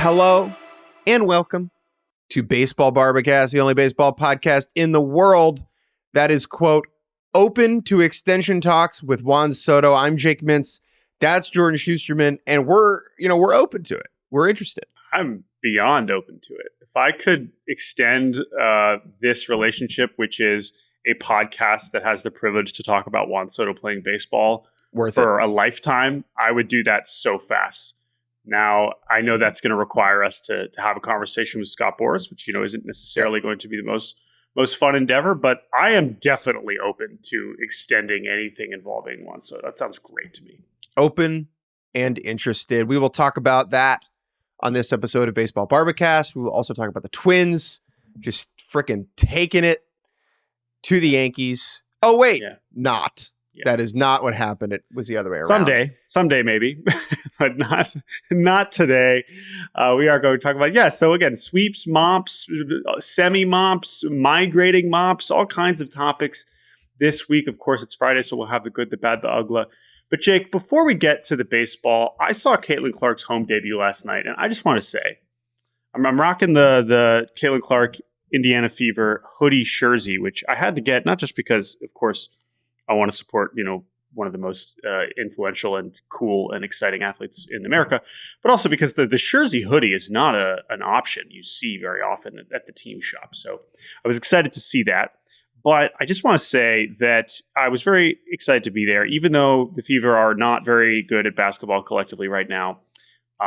Hello and welcome to Baseball Barbacast, the only baseball podcast in the world that is, quote, open to extension talks with Juan Soto. I'm Jake Mintz. That's Jordan Shusterman, and we're open to it. We're interested. I'm beyond open to it. If I could extend this relationship, which is a podcast that has the privilege to talk about Juan Soto playing baseball for a lifetime, I would do that so fast. Now, I know that's going to require us to have a conversation with Scott Boras, which, isn't necessarily going to be the most fun endeavor, but I am definitely open to extending anything involving Juan Soto. That sounds great to me. Open and interested. We will talk about that on this episode of Baseball Barbacast. We will also talk about the Twins just freaking taking it to the Yankees. Oh, wait, not. Yeah. That is not what happened. It was the other way around. Someday maybe, but not today. We are going to talk about, so again, sweeps, mops, semi-mops, migrating mops, all kinds of topics this week. Of course, it's Friday, so we'll have the good, the bad, the Uggla. But Jake, before we get to the baseball, I saw Caitlin Clark's home debut last night, and I just want to say, I'm rocking the Caitlin Clark Indiana Fever hoodie jersey, which I had to get, not just because, of course, I want to support, one of the most influential and cool and exciting athletes in America, but also because the jersey hoodie is not an option you see very often at the team shop. So I was excited to see that. But I just want to say that I was very excited to be there, even though the Fever are not very good at basketball collectively right now.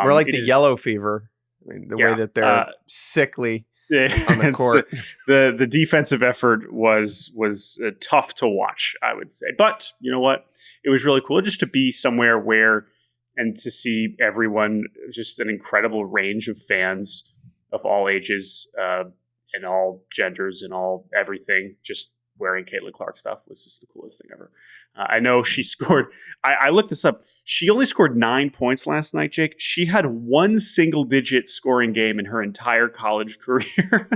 We're like the Yellow Fever, way that they're sickly on the court. The defensive effort was tough to watch, I would say. But you know what? It was really cool just to be somewhere and to see everyone, just an incredible range of fans of all ages, and all genders and all everything, just wearing Caitlin Clark stuff was just the coolest thing ever. I know she scored, I looked this up. She only scored 9 points last night, Jake. She had one single-digit scoring game in her entire college career,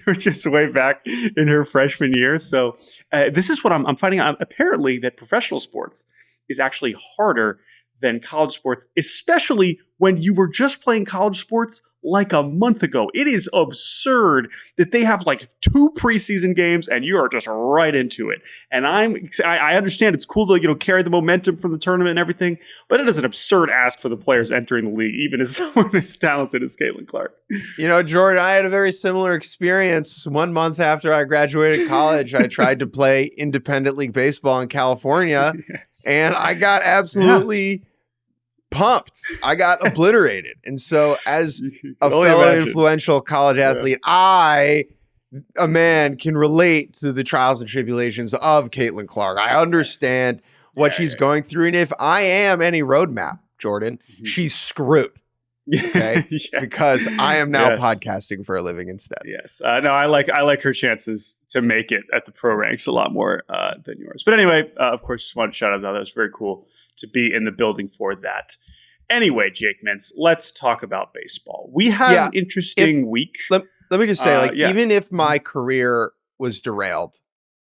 which is way back in her freshman year. So this is what I'm finding out. Apparently that professional sports is actually harder than college sports, especially when you were just playing college sports like a month ago. It is absurd that they have like 2 preseason games and you are just right into it. And I understand it's cool to carry the momentum from the tournament and everything, but it is an absurd ask for the players entering the league, even as someone as talented as Caitlin Clark. Jordan, I had a very similar experience. 1 month after I graduated college, I tried to play independent league baseball in California, and I got absolutely pumped. I got obliterated. And so as a fellow influential college athlete, I, a man, can relate to the trials and tribulations of Caitlin Clark. I understand what she's going through. And if I am any roadmap, Jordan, she's screwed. Okay. Because I am now podcasting for a living instead. Yes. No, I like her chances to make it at the pro ranks a lot more than yours. But anyway, of course, just wanted to shout out that was very cool to be in the building for that. Anyway, Jake Mintz, let's talk about baseball. We had an interesting week. Let me just say, even if my career was derailed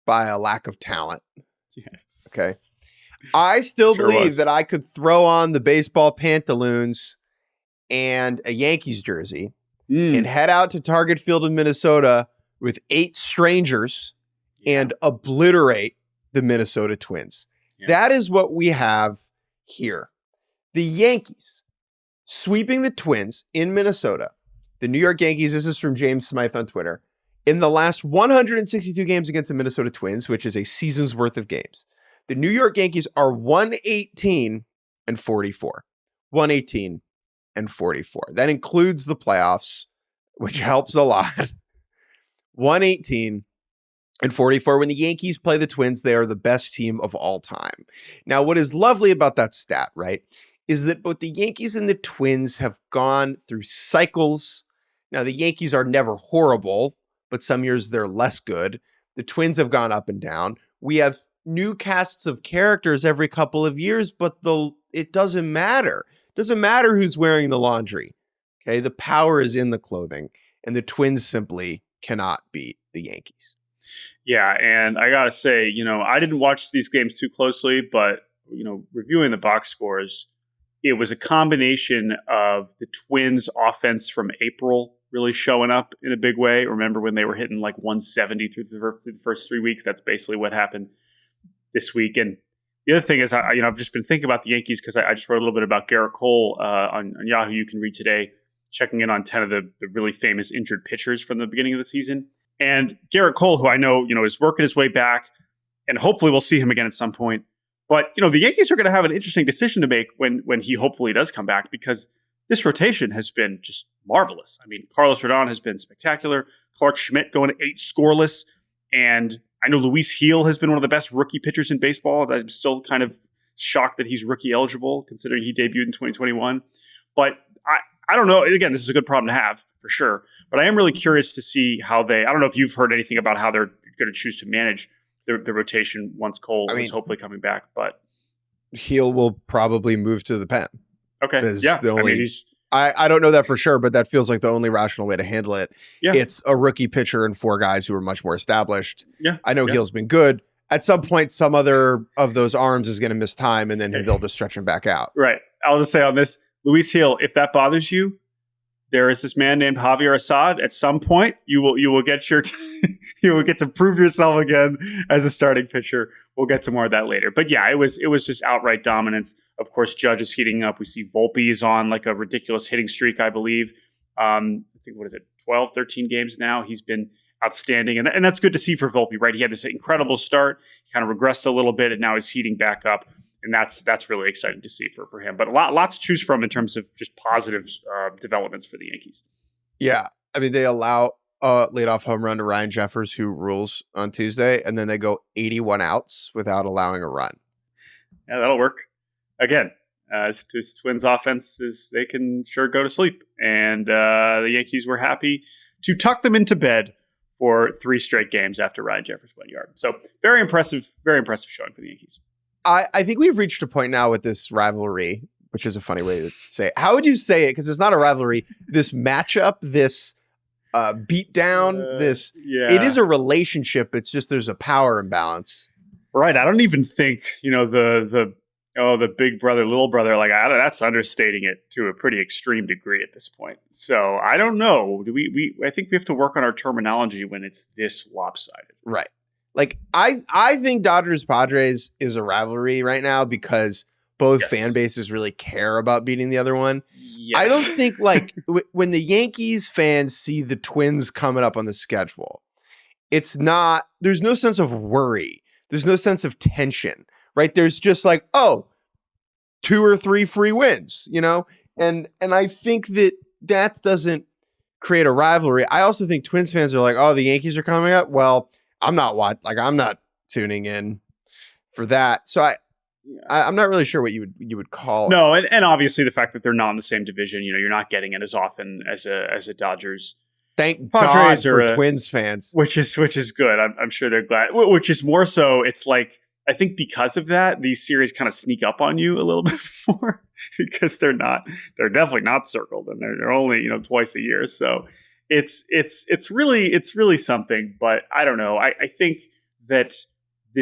by a lack of talent, okay, I still believe that I could throw on the baseball pantaloons and a Yankees jersey and head out to Target Field in Minnesota with 8 strangers and obliterate the Minnesota Twins. Yeah. That is what we have here. The Yankees sweeping the Twins in Minnesota. The New York Yankees, this is from James Smythe on Twitter, in the last 162 games against the Minnesota Twins, which is a season's worth of games, the New York Yankees are 118-44. 118-44. That includes the playoffs, which helps a lot. 118-44. When the Yankees play the Twins, they are the best team of all time. Now, what is lovely about that stat, right, is that both the Yankees and the Twins have gone through cycles. Now, the Yankees are never horrible, but some years they're less good. The Twins have gone up and down. We have new casts of characters every couple of years, but it doesn't matter. It doesn't matter who's wearing the laundry. Okay, the power is in the clothing, and the Twins simply cannot beat the Yankees. Yeah, and I gotta say, I didn't watch these games too closely, but reviewing the box scores, it was a combination of the Twins offense from April really showing up in a big way. Remember when they were hitting like 170 through the first 3 weeks? That's basically what happened this week. And the other thing is, I've just been thinking about the Yankees because I just wrote a little bit about Garrett Cole on Yahoo. You can read today, checking in on 10 of the really famous injured pitchers from the beginning of the season. And Garrett Cole, who I know, is working his way back, and hopefully we'll see him again at some point. But, the Yankees are going to have an interesting decision to make when he hopefully does come back, because this rotation has been just marvelous. I mean, Carlos Rodon has been spectacular. Clark Schmidt going to 8 scoreless. And I know Luis Gil has been one of the best rookie pitchers in baseball. I'm still kind of shocked that he's rookie eligible, considering he debuted in 2021. But I don't know. Again, this is a good problem to have, for sure. But I am really curious to see how I don't know if you've heard anything about how they're going to choose to manage the rotation once Cole is hopefully coming back. But Gil will probably move to the pen. Okay. Yeah. I don't know that for sure, but that feels like the only rational way to handle it. Yeah. It's a rookie pitcher and 4 guys who are much more established. Yeah. I know Gil's been good. At some point, some other of those arms is going to miss time, and then they'll just stretch him back out. Right. I'll just say on this, Luis Gil, if that bothers you, there is this man named Javier Assad. At some point, you will get you will get to prove yourself again as a starting pitcher. We'll get to more of that later. But yeah, it was just outright dominance. Of course, Judge is heating up. We see Volpe is on like a ridiculous hitting streak, I believe. I think, 12, 13 games now. He's been outstanding. And that's good to see for Volpe, right? He had this incredible start. He kind of regressed a little bit, and now he's heating back up. And that's really exciting to see for him. But lots to choose from in terms of just positive developments for the Yankees. Yeah. I mean, they allow a leadoff home run to Ryan Jeffers, who rules on Tuesday, and then they go 81 outs without allowing a run. Yeah, that'll work. Again, this Twins offense they can sure go to sleep. And the Yankees were happy to tuck them into bed for 3 straight games after Ryan Jeffers went yard. So very impressive showing for the Yankees. I think we've reached a point now with this rivalry, which is a funny way to say it. How would you say it? Because it's not a rivalry. This matchup, this beatdown, it is a relationship. It's just there's a power imbalance. Right. I don't even think, the big brother, little brother, that's understating it to a pretty extreme degree at this point. So I don't know. I think we have to work on our terminology when it's this lopsided. Right. Like, I think Dodgers-Padres is a rivalry right now because both fan bases really care about beating the other one. Yes. I don't think, when the Yankees fans see the Twins coming up on the schedule, there's no sense of worry. There's no sense of tension, right? There's just 2 or 3 free wins, And I think that doesn't create a rivalry. I also think Twins fans are like, oh, the Yankees are coming up? Well, I'm not tuning in for that. So I'm not really sure what you would call it. No, and obviously the fact that they're not in the same division, you're not getting it as often as a Dodgers. Thank Padres God for Twins fans, which is good. I'm sure they're glad. Which is more so, it's like I think because of that, these series kind of sneak up on you a little bit more because they're definitely not circled, and they're only twice a year. So it's really something. But I don't know. I think that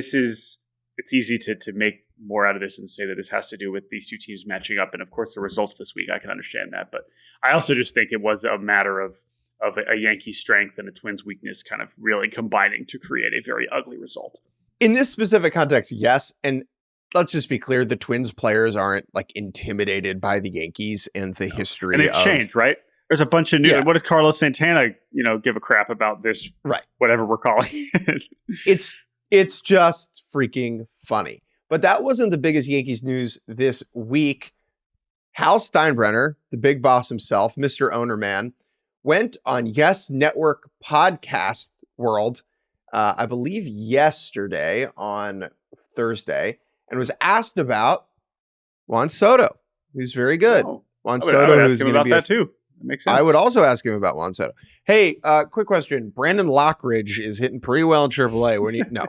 it's easy to make more out of this and say that this has to do with these 2 teams matching up, and of course the results this week. I can understand that, but I also just think it was a matter of a Yankee strength and a Twins weakness kind of really combining to create a very ugly result. In this specific context, yes. And let's just be clear, the Twins players aren't intimidated by the Yankees and the history. And it's changed, right? There's a bunch of new. What does Carlos Santana, give a crap about this? Right. Whatever we're calling it. It's just freaking funny. But that wasn't the biggest Yankees news this week. Hal Steinbrenner, the big boss himself, Mr. Owner Man, went on Yes Network Podcast World, I believe yesterday on Thursday, and was asked about Juan Soto, who's very good. Oh, Juan Soto, who's going to be that too. That makes sense. I would also ask him about Juan Soto. Hey, quick question. Brandon Lockridge is hitting pretty well in AAA. No,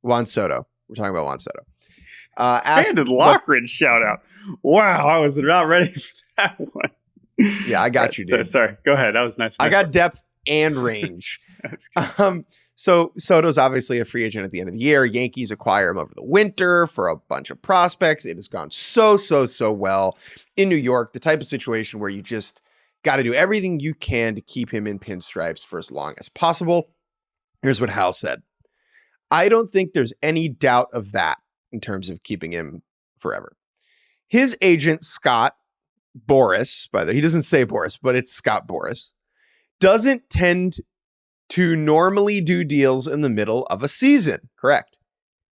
Juan Soto. We're talking about Juan Soto. Brandon Lockridge shout out. Wow, I was not ready for that one. Yeah, I got you, dude. Sorry, go ahead. That was nice. I got depth and range. So Soto's obviously a free agent at the end of the year. Yankees acquire him over the winter for a bunch of prospects. It has gone so well in New York, the type of situation where you just got to do everything you can to keep him in pinstripes for as long as possible. Here's what Hal said. I don't think there's any doubt of that in terms of keeping him forever. His agent, Scott Boras, by the way, he doesn't say Boras, but it's Scott Boras, doesn't tend to normally do deals in the middle of a season. Correct.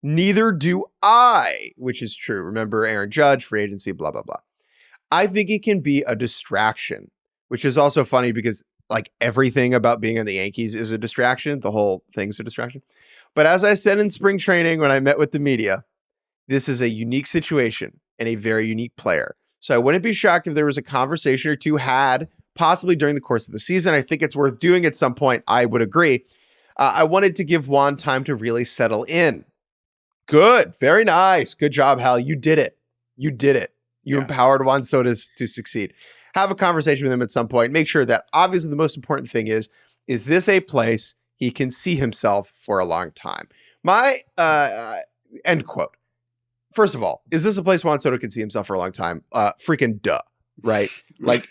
Neither do I, which is true. Remember Aaron Judge, free agency, blah, blah, blah. I think it can be a distraction, which is also funny because like everything about being on the Yankees is a distraction. The whole thing's a distraction. But as I said in spring training, when I met with the media, this is a unique situation and a very unique player. So I wouldn't be shocked if there was a conversation or two had possibly during the course of the season. I think it's worth doing at some point. I would agree. I wanted to give Juan time to really settle in. Good. Very nice. Good job, Hal. You did it. You empowered Juan Soto to succeed. Have a conversation with him at some point. Make sure that obviously the most important thing is this a place he can see himself for a long time? My end quote. First of all, is this a place Juan Soto can see himself for a long time? Freaking duh, right? Like,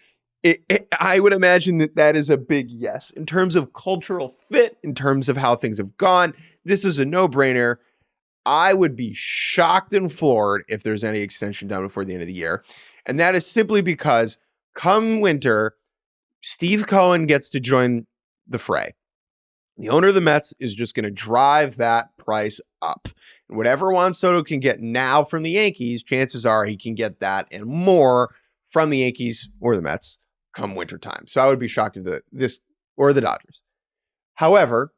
I would imagine that is a big yes. In terms of cultural fit, in terms of how things have gone, this is a no-brainer. I would be shocked and floored if there's any extension done before the end of the year. And that is simply because come winter, Steve Cohen gets to join the fray. The owner of the Mets is just going to drive that price up. And whatever Juan Soto can get now from the Yankees, chances are he can get that and more from the Yankees or the Mets come wintertime. So I would be shocked if this or the Dodgers. However,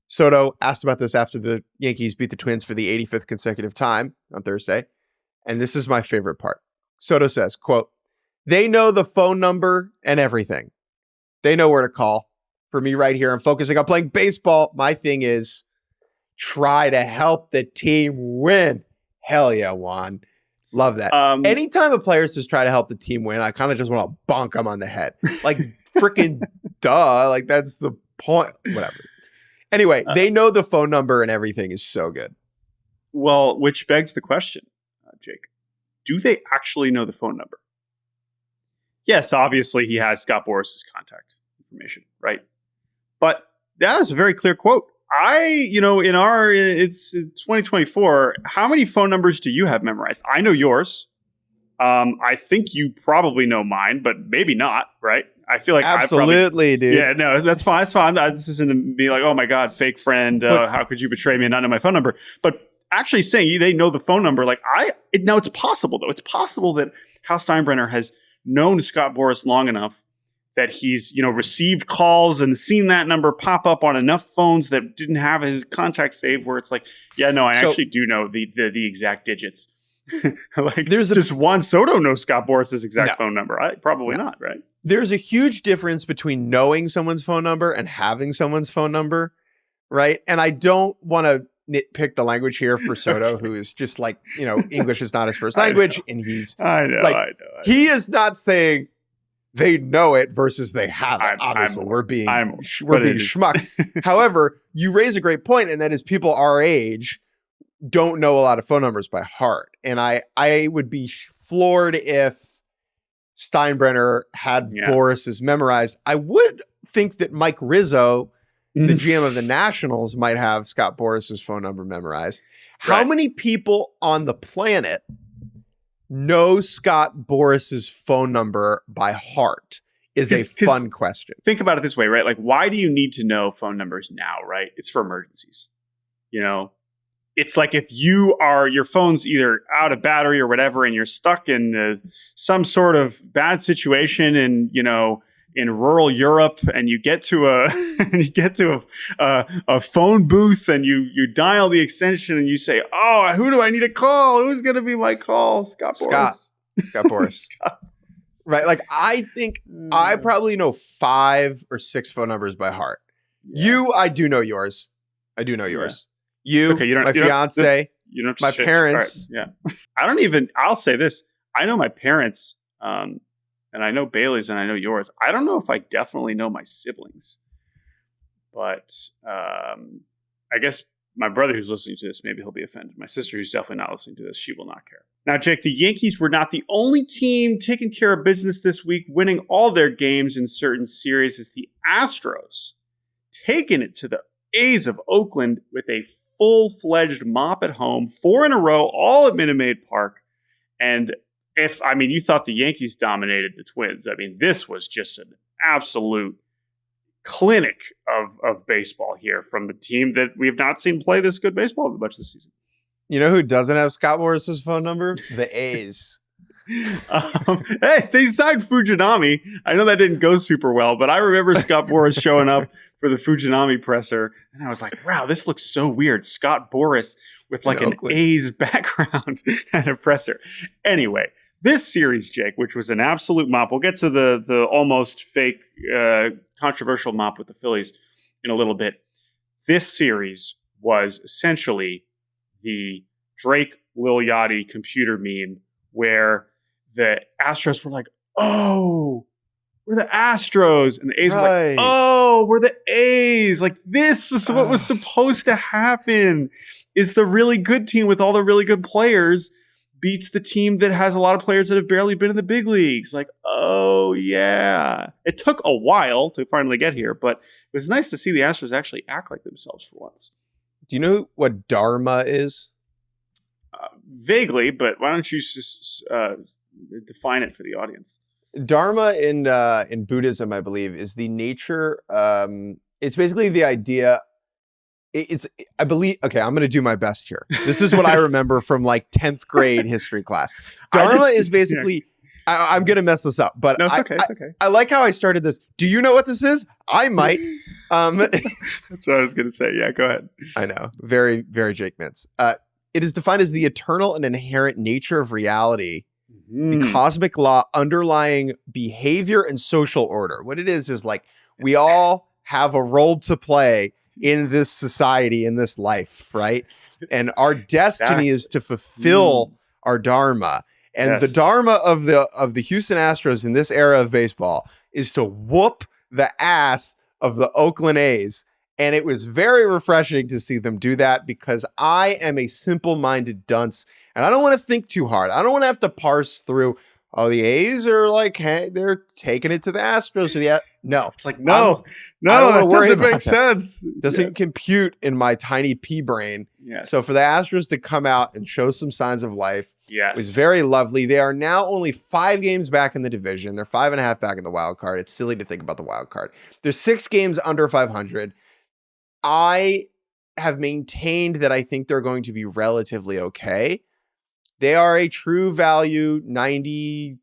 Soto asked about this after the Yankees beat the Twins for the 85th consecutive time on Thursday. And this is my favorite part. Soto says, quote, "They know the phone number and everything. They know where to call. For me right here, I'm focusing on playing baseball. My thing is try to help the team win." Hell yeah, Juan. Love that. Anytime a player says try to help the team win, I kind of just want to bonk him on the head. Like, freaking duh. Like, that's the point. Whatever. Anyway, they know the phone number and everything is so good. Well, which begs the question, Jake. Do they actually know the phone number? Yes, obviously he has Scott Boras' contact information, right? But that is a very clear quote. It's 2024. How many phone numbers do you have memorized? I know yours. I think you probably know mine, but maybe not, right? I feel like absolutely, dude. Yeah, no, that's fine. It's fine. This isn't be like, oh my God, fake friend. How could you betray me and not know my phone number? But actually saying they know the phone number, now it's possible though. It's possible that Hal Steinbrenner has known Scott Boras long enough that he's, received calls and seen that number pop up on enough phones that didn't have his contact saved where it's like, yeah, no, I actually do know the exact digits. Like, does Juan Soto know Scott Boras' exact phone number? Probably not, right? There's a huge difference between knowing someone's phone number and having someone's phone number, right? And I don't want to nitpick the language here for Soto, who is just like, English is not his first language. And he's I know. He is not saying they know it versus they have it. Obviously, we're being schmucks. However, you raise a great point, and that is people our age don't know a lot of phone numbers by heart. And I would be floored if Steinbrenner had Boris's memorized. I would think that Mike Rizzo, the GM of the Nationals, might have Scott Boris's phone number memorized. How many people on the planet know Scott Boris's phone number by heart is a fun question. Think about it this way, right? Like, why do you need to know phone numbers now, right? It's for emergencies. It's like if your phone's either out of battery or whatever, and you're stuck in some sort of bad situation in rural Europe, and you get to a phone booth, and you dial the extension, and you say, "Oh, who do I need to call? Who's going to be my call?" Scott Boras. Scott Boras. Right? Like, I think I probably know 5 or 6 phone numbers by heart. Yeah. I do know yours. You, okay, my fiance, my parents. Right, yeah. I'll say this. I know my parents, and and I know Bailey's and I know yours. I don't know if I definitely know my siblings, but I guess my brother who's listening to this, maybe he'll be offended. My sister who's definitely not listening to this, she will not care. Now, Jake, the Yankees were not the only team taking care of business this week, winning all their games in certain series. It's the Astros taking it to the A's of Oakland with a full-fledged mop at home, 4 in a row, all at Minute Maid Park. And you thought the Yankees dominated the Twins. I mean, this was just an absolute clinic of baseball here from the team that we have not seen play this good baseball much this season. You know who doesn't have Scott Boras' phone number? The A's. Hey, they signed Fujinami. I know that didn't go super well, but I remember Scott Boras showing up for the Fujinami presser, and I was like, wow, this looks so weird. Scott Boras with like an A's background and a presser. Anyway, this series, Jake, which was an absolute mop. We'll get to the almost fake controversial mop with the Phillies in a little bit. This series was essentially the Drake Lil Yachty computer meme where the Astros were like, oh, we're the Astros. And the A's were like, oh, we're the A's. Like, this is what was supposed to happen, is the really good team with all the really good players beats the team that has a lot of players that have barely been in the big leagues. Like, oh, yeah. It took a while to finally get here, but it was nice to see the Astros actually act like themselves for once. Do you know what Dharma is? Vaguely, but why don't you just define it for the audience? Dharma in Buddhism, I believe, is the nature. It's basically the idea. I believe. Okay, I'm going to do my best here. This is what I remember from like 10th grade history class. Dharma is basically. Yeah. I'm going to mess this up, but no, it's okay. It's okay. I like how I started this. Do you know what this is? I might. That's what I was going to say. Yeah, go ahead. I know. Very, very Jake Mintz. It is defined as the eternal and inherent nature of reality, the cosmic law underlying behavior and social order. What it is like we all have a role to play in this society, in this life, right? And our destiny is to fulfill our dharma. And the dharma of the Houston Astros in this era of baseball is to whoop the ass of the Oakland A's. And it was very refreshing to see them do that because I am a simple-minded dunce and I don't want to think too hard. I don't want to have to parse through, oh, the A's are like, hey, they're taking it to the Astros. No. It's like, no, that doesn't make sense. Doesn't compute in my tiny pea brain. Yes. So for the Astros to come out and show some signs of life was very lovely. They are now only 5 games back in the division. They're 5.5 back in the wild card. It's silly to think about the wild card. They're 6 games under 500. I have maintained that I think they're going to be relatively okay. They are a true value 90,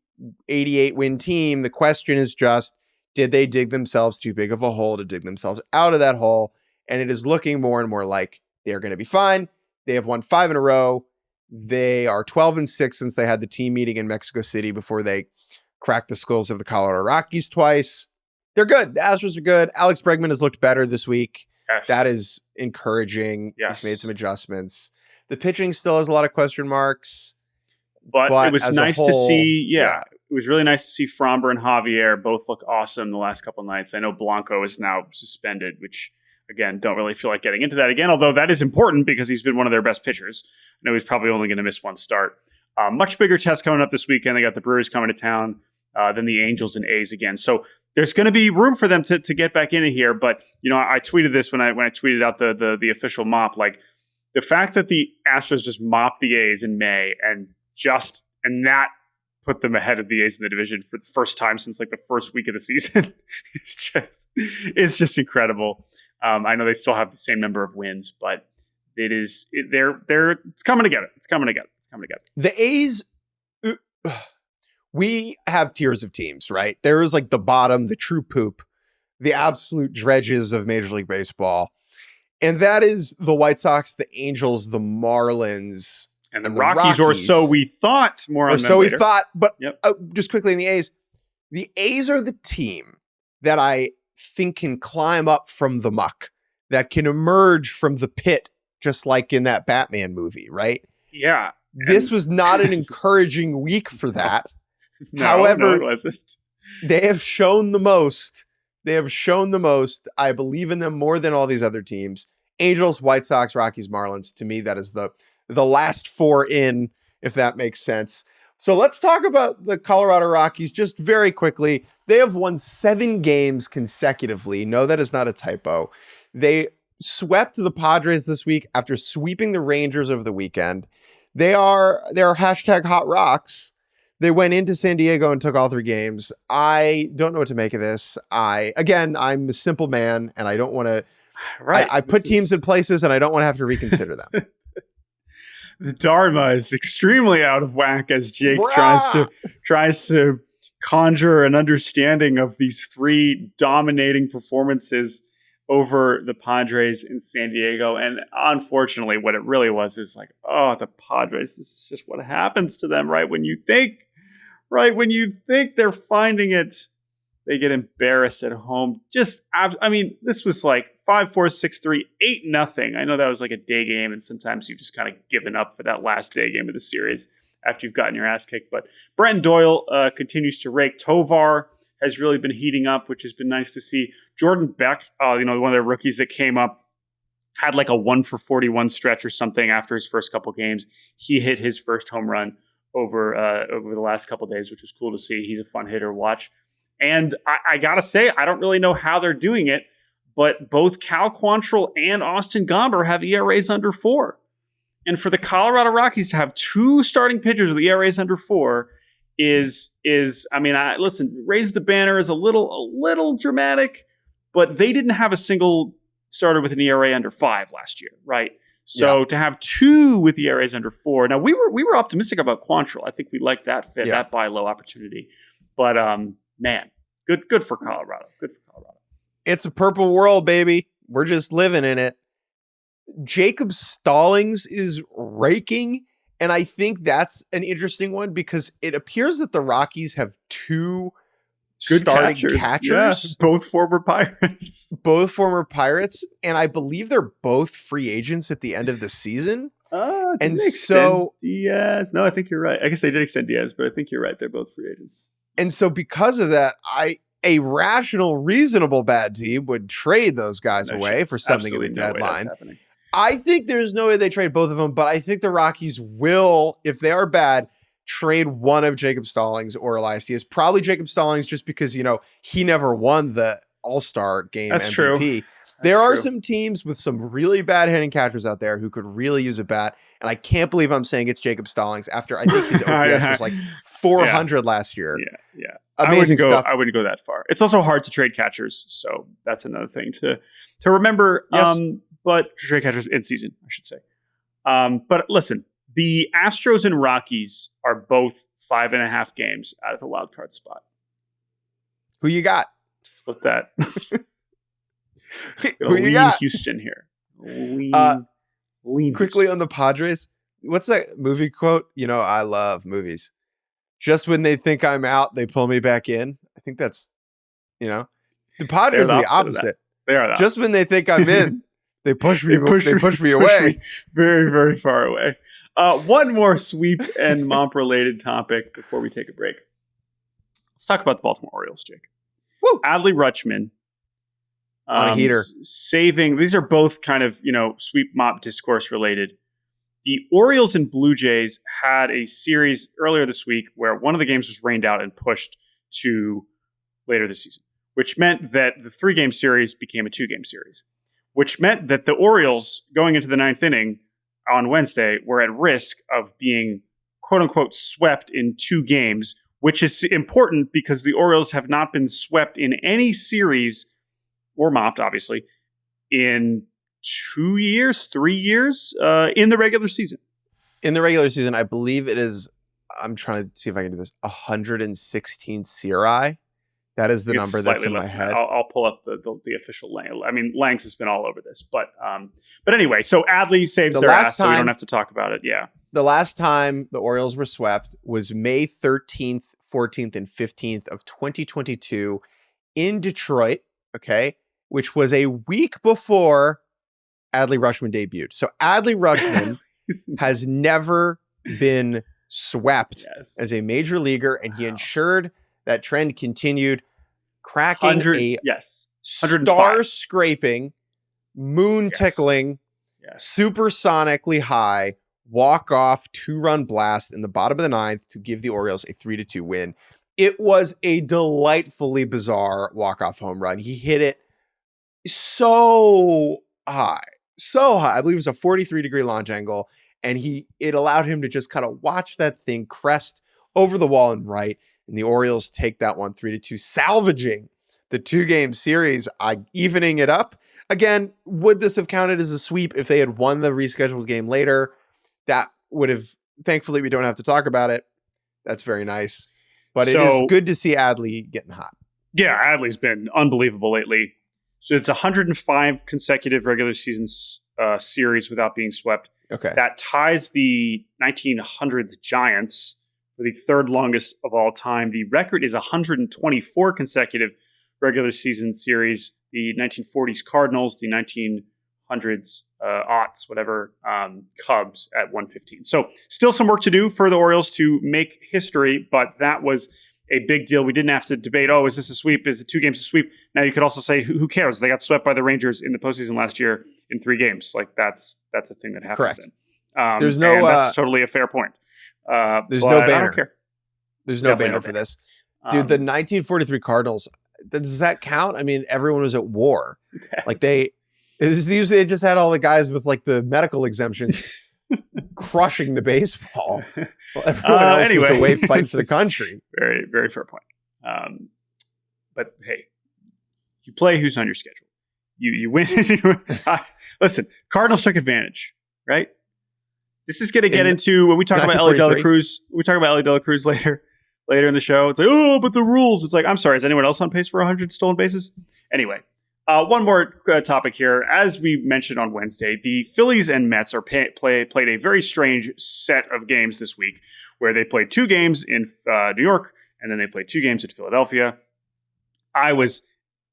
88 win team. The question is just, did they dig themselves too big of a hole to dig themselves out of that hole? And it is looking more and more like they're going to be fine. They have won 5 in a row. They are 12-6 since they had the team meeting in Mexico City before they cracked the skulls of the Colorado Rockies twice. They're good. The Astros are good. Alex Bregman has looked better this week. Yes. That is encouraging. Yes. He's made some adjustments. The pitching still has a lot of question marks. But it was nice to see. Yeah, it was really nice to see Fromber and Javier both look awesome the last couple of nights. I know Blanco is now suspended, which, again, don't really feel like getting into that again, although that is important because he's been one of their best pitchers. I know he's probably only going to miss one start. Much bigger test coming up this weekend. They got the Brewers coming to town, then the Angels and A's again. So there's going to be room for them to get back into here. But, I tweeted this when I tweeted out the official mop. Like, the fact that the Astros just mopped the A's in May and that put them ahead of the A's in the division for the first time since like the first week of the season it's just incredible. I know they still have the same number of wins, but it's coming together. It's coming together. The A's, we have tiers of teams, right? There is like the bottom, the true poop, the absolute dredges of Major League Baseball. And that is the White Sox, the Angels, the Marlins, and the Rockies, or so we thought. More on so later. We thought. But just quickly in the A's are the team that I think can climb up from the muck, that can emerge from the pit, just like in that Batman movie, right? Yeah. This was not an encouraging week for that. However, it wasn't. They have shown the most. I believe in them more than all these other teams. Angels, White Sox, Rockies, Marlins. To me, that is the last four in, if that makes sense. So let's talk about the Colorado Rockies just very quickly. They have won 7 games consecutively. No, that is not a typo. They swept the Padres this week after sweeping the Rangers over the weekend. They are hashtag Hot Rocks. They went into San Diego and took all 3 games. I don't know what to make of this. I'm a simple man, and I don't want to. Right. I put teams in places, and I don't want to have to reconsider them. The Dharma is extremely out of whack as Jake tries to conjure an understanding of these 3 dominating performances over the Padres in San Diego. And unfortunately, what it really was is like, oh, the Padres, this is just what happens to them right when you think they're finding it, they get embarrassed at home. This was like 5-4, 6-3, 8-0. I know that was like a day game, and sometimes you've just kind of given up for that last day game of the series after you've gotten your ass kicked. But Brenton Doyle continues to rake. Tovar has really been heating up, which has been nice to see. Jordan Beck, one of their rookies that came up, had like a 1-for-41 stretch or something after his first couple games. He hit his first home run over the last couple days, which was cool to see. He's a fun hitter to watch. And I got to say, I don't really know how they're doing it, but both Cal Quantrill and Austin Gomber have ERAs under 4. And for the Colorado Rockies to have 2 starting pitchers with ERAs under 4 listen, raise the banner is a little dramatic, but they didn't have a single starter with an ERA under 5 last year, right? So to have 2 with ERAs under 4. Now we were optimistic about Quantrill. I think we liked that fit, that buy low opportunity. But man, good for Colorado. Good for Colorado. It's a purple world, baby. We're just living in it. Jacob Stallings is raking, and I think that's an interesting one because it appears that the Rockies have 2 good starting catchers. Yeah, both former Pirates, and I believe they're both free agents at the end of the season. And so Diaz. No, I think you're right. I guess they did extend Diaz, but I think you're right. They're both free agents. And so because of that, a rational, reasonable bad team would trade those guys away for something at the deadline. I think there's no way they trade both of them, but I think the Rockies will, if they are bad, trade one of Jacob Stallings or Elias Diaz. Probably Jacob Stallings just because, he never won the All-Star game That's MVP. True. There are some teams with some really bad hitting catchers out there who could really use a bat. And I can't believe I'm saying it's Jacob Stallings after I think his OPS was like 400 last year. Yeah. Amazing stuff. I wouldn't go that far. It's also hard to trade catchers. So that's another thing to remember. Yes. But trade catchers in season, I should say. But listen, the Astros and Rockies are both 5.5 games out of the wild card spot. Who you got? Flip that. Who you got? Houston here. Lean quickly Houston. On the Padres. What's that movie quote? I love movies. Just when they think I'm out, they pull me back in. I think that's, the Padres are the opposite. They are the Just when they think I'm in, they push me away. Very, very far away. One more sweep and mop related topic before we take a break. Let's talk about the Baltimore Orioles, Jake. Woo! Adley Rutschman. On a heater. These are both kind of, sweep mop discourse related. The Orioles and Blue Jays had a series earlier this week where one of the games was rained out and pushed to later this season, which meant that the 3-game series became a 2-game series, which meant that the Orioles going into the 9th inning on Wednesday were at risk of being quote unquote swept in 2 games, which is important because the Orioles have not been swept in any series or mopped, obviously, in 2 years, 3 years in the regular season. In the regular season, I believe it is, I'm trying to see if I can do this, 116 CRI. That is the number that's in my head. I'll pull up the official length. I mean, Langs has been all over this. But anyway, so Adley saves their ass, so we don't have to talk about it. Yeah. The last time the Orioles were swept was May 13th, 14th, and 15th of 2022 in Detroit, okay, which was a week before Adley Rutschman debuted. So Adley Rutschman has never been swept as a major leaguer, and he ensured that trend continued, cracking a star-scraping, moon-tickling, supersonically high walk-off 2-run blast in the bottom of the 9th to give the Orioles a 3-2 win. It was a delightfully bizarre walk-off home run. He hit it so high. I believe it was a 43-degree launch angle, and it allowed him to just kind of watch that thing crest over the wall and right, and the Orioles take that one 3-2, salvaging the 2-game series, evening it up. Again, would this have counted as a sweep if they had won the rescheduled game later? That would have, thankfully, we don't have to talk about it. That's very nice. But it is good to see Adley getting hot. Yeah, Adley's been unbelievable lately. So it's 105 consecutive regular season series without being swept. Okay. That ties the 1900s Giants for the third longest of all time. The record is 124 consecutive regular season series. The 1940s Cardinals, the 1900s aughts, whatever, Cubs at 115. So still some work to do for the Orioles to make history, but that was a big deal. We didn't have to debate, is this a sweep? Is it 2 games a sweep? Now you could also say, who cares? They got swept by the Rangers in the postseason last year in 3 games. Like that's a thing that happens. Correct. There's no. That's totally a fair point. There's no banner. I don't care. There's no banner for this, dude. The 1943 Cardinals. Does that count? I mean, everyone was at war. Yes. Like they just had all the guys with like the medical exemptions crushing the baseball. Well, everyone else was away fighting for the country. Very, very fair point. But hey, you play who's on your schedule. You win. Listen, Cardinals took advantage, right? This is going to get into when we talk about Elly De La Cruz. We talk about Elly De La Cruz later in the show. It's like, but the rules. It's like, I'm sorry, is anyone else on pace for 100 stolen bases? Anyway, one more topic here. As we mentioned on Wednesday, the Phillies and Mets played a very strange set of games this week, where they played 2 games in New York, and then they played 2 games at Philadelphia. I was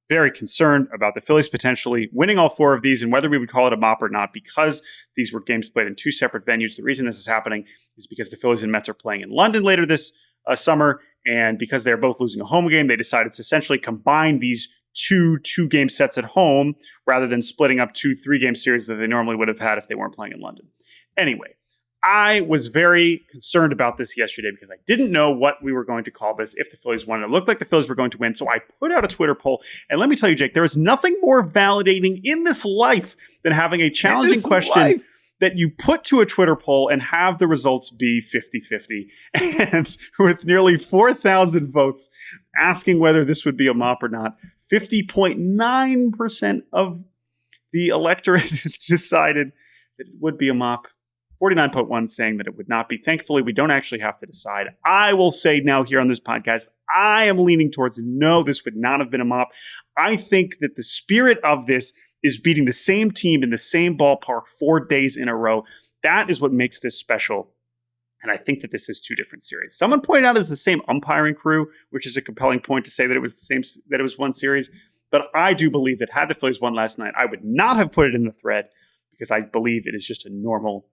very concerned about the Phillies potentially winning all 4 of these and whether we would call it a mop or not, because these were games played in 2 separate venues. The reason this is happening is because the Phillies and Mets are playing in London later this summer, and because they're both losing a home game, they decided to essentially combine these 2 2-game sets at home rather than splitting up 2 3-game series that they normally would have had if they weren't playing in London. Anyway, I was very concerned about this yesterday because I didn't know what we were going to call this if the Phillies won. It looked like the Phillies were going to win, so I put out a Twitter poll. And let me tell you, Jake, there is nothing more validating in this life than having a challenging question that you put to a Twitter poll and have the results be 50-50. And with nearly 4,000 votes asking whether this would be a mop or not, 50.9% of the electorate decided that it would be a mop. 49.1 saying that it would not be. Thankfully, we don't actually have to decide. I will say now here on this podcast, I am leaning towards no, this would not have been a mop. I think that the spirit of this is beating the same team in the same ballpark 4 days in a row. That is what makes this special. And I think that this is 2 different series. Someone pointed out it's the same umpiring crew, which is a compelling point to say that it was that it was 1 series. But I do believe that had the Phillies won last night, I would not have put it in the thread because I believe it is just a normal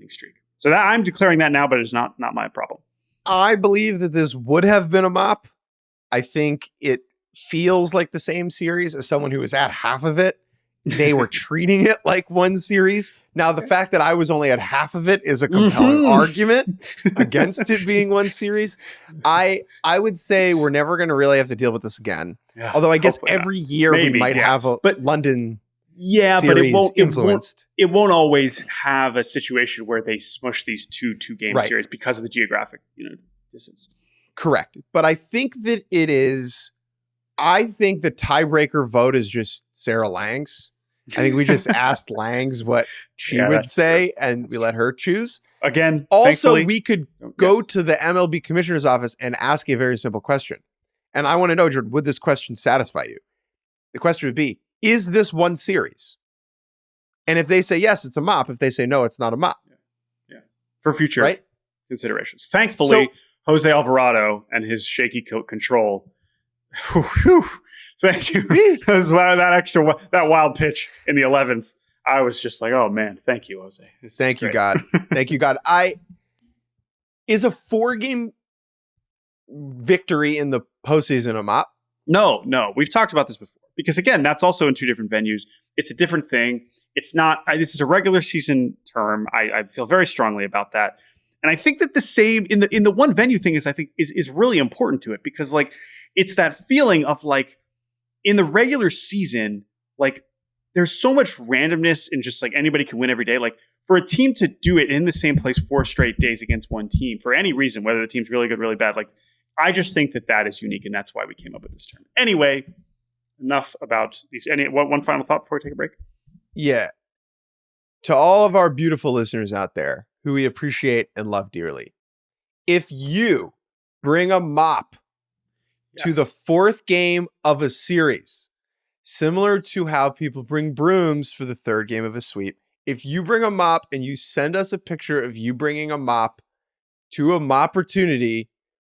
streak. So that I'm declaring that now, but it's not my problem. I believe that this would have been a mop. I think it feels like the same series as someone who was at half of it. They were treating it like 1 series. Now, the fact that I was only at half of it is a compelling argument against it being 1 series. I would say we're never going to really have to deal with this again. Yeah, although I guess every year we might have a London but it won't influenced. It won't always have a situation where they smush these 2 2-game series because of the geographic, distance. Correct. But I think that it is. I think the tiebreaker vote is just Sarah Lang's. I think we just asked Langs what she would say, and we let her choose. Again, also, we could go to the MLB commissioner's office and ask a very simple question. And I want to know, Jordan, would this question satisfy you? The question would be, is this 1 series? And if they say yes, it's a mop. If they say no, it's not a mop. Yeah. For future considerations. Thankfully, Jose Alvarado and his shaky control. Thank you. Because that wild pitch in the 11th, I was just like, oh man, thank you, Jose. Thank you, God. Thank you, God. Is a 4-game victory in the postseason a mop? No. We've talked about this before. Because again, that's also in two different venues. It's a different thing. It's not, this is a regular season term. I feel very strongly about that. And I think that the same in the one venue thing is really important to it, because like it's that feeling of like in the regular season, like there's so much randomness and just like anybody can win every day. Like for a team to do it in the same place 4 straight days against one team for any reason, whether the team's really good, really bad, like I just think that is unique, and that's why we came up with this term. Anyway, enough about these. One final thought before we take a break? Yeah. To all of our beautiful listeners out there who we appreciate and love dearly, if you bring a mop to the 4th game of a series, similar to how people bring brooms for the 3rd game of a sweep, if you bring a mop and you send us a picture of you bringing a mop to a mopportunity,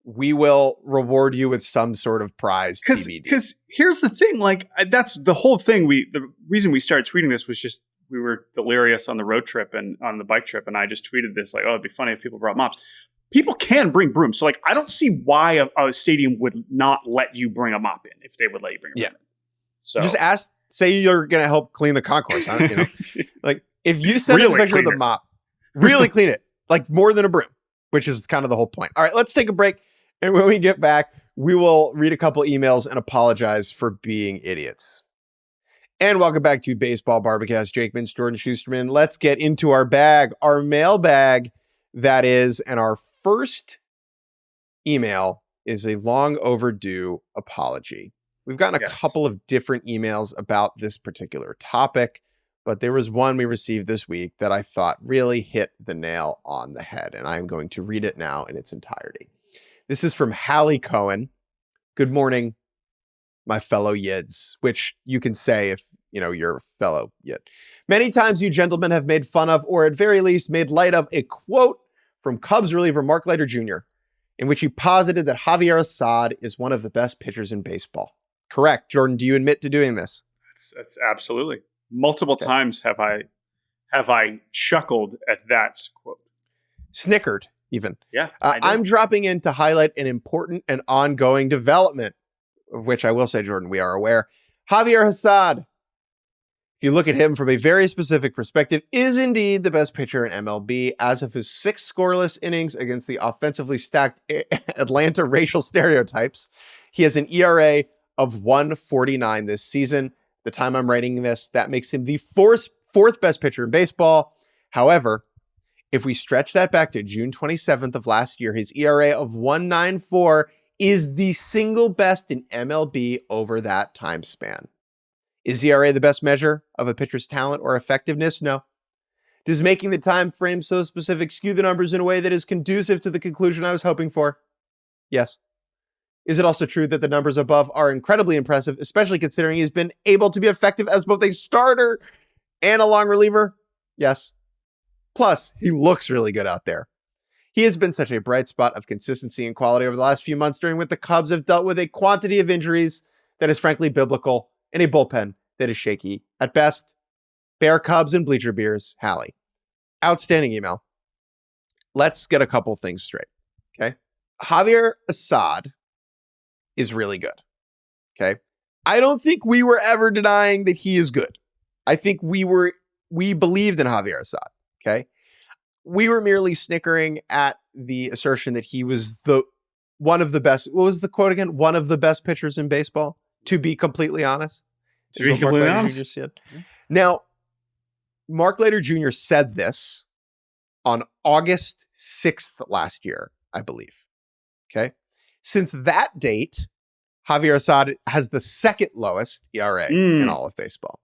we will reward you with some sort of prize. Because here's the thing, like that's the whole thing. The reason we started tweeting this was just we were delirious on the road trip and on the bike trip, and I just tweeted this like, oh, it'd be funny if people brought mops. People can bring brooms, so like I don't see why a stadium would not let you bring a mop in if they would let you bring a broom in. So just say you're gonna help clean the concourse. Like if you send us a picture of the mop, really clean it, like more than a broom, which is kind of the whole point. All right, let's take a break. And when we get back, we will read a couple emails and apologize for being idiots. And welcome back to Baseball Barbacast. Jake Mintz, Jordan Shusterman. Let's get into our mailbag, that is. And our first email is a long overdue apology. We've gotten a couple of different emails about this particular topic, but there was one we received this week that I thought really hit the nail on the head. And I'm going to read it now in its entirety. This is from Hallie Cohen. Good morning, my fellow Yids, which you can say if, you're a fellow Yid. Many times you gentlemen have made fun of, or at very least made light of, a quote from Cubs reliever Mark Leiter Jr., in which he posited that Javier Assad is one of the best pitchers in baseball. Correct. Jordan, do you admit to doing this? That's absolutely. Multiple times have I chuckled at that quote. Snickered. Even. Yeah. I'm dropping in to highlight an important and ongoing development, of which I will say, Jordan, we are aware. Javier Assad, if you look at him from a very specific perspective, is indeed the best pitcher in MLB. As of his 6 scoreless innings against the offensively stacked Atlanta racial stereotypes, he has an ERA of 1.49 this season. The time I'm writing this, that makes him the fourth best pitcher in baseball. However, if we stretch that back to June 27th of last year, his ERA of 1.94 is the single best in MLB over that time span. Is ERA the best measure of a pitcher's talent or effectiveness? No. Does making the time frame so specific skew the numbers in a way that is conducive to the conclusion I was hoping for? Yes. Is it also true that the numbers above are incredibly impressive, especially considering he's been able to be effective as both a starter and a long reliever? Yes. Plus, he looks really good out there. He has been such a bright spot of consistency and quality over the last few months, during which the Cubs have dealt with a quantity of injuries that is frankly biblical and a bullpen that is shaky at best. Bear Cubs and bleacher beers, Hallie. Outstanding email. Let's get a couple things straight. Okay. Javier Assad is really good. Okay. I don't think we were ever denying that he is good. I think we believed in Javier Assad. Okay. We were merely snickering at the assertion that he was one of the best. What was the quote again? One of the best pitchers in baseball, to be completely honest. To be completely honest. Now, Mark Leiter Jr. said this on August 6th last year, I believe. Okay. Since that date, Javier Assad has the second lowest ERA in all of baseball,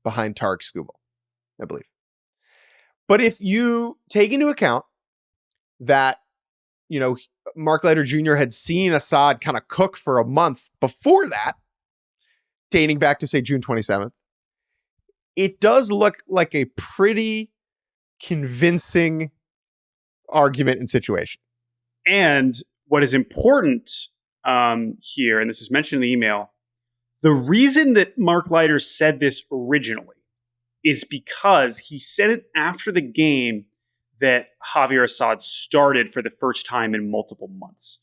behind Tarek Skubal, I believe. But if you take into account that, Mark Leiter Jr. had seen Assad kind of cook for a month before that, dating back to, say, June 27th, it does look like a pretty convincing argument and situation. And what is important here, and this is mentioned in the email, the reason that Mark Leiter said this originally is because he said it after the game that Javier Assad started for the first time in multiple months.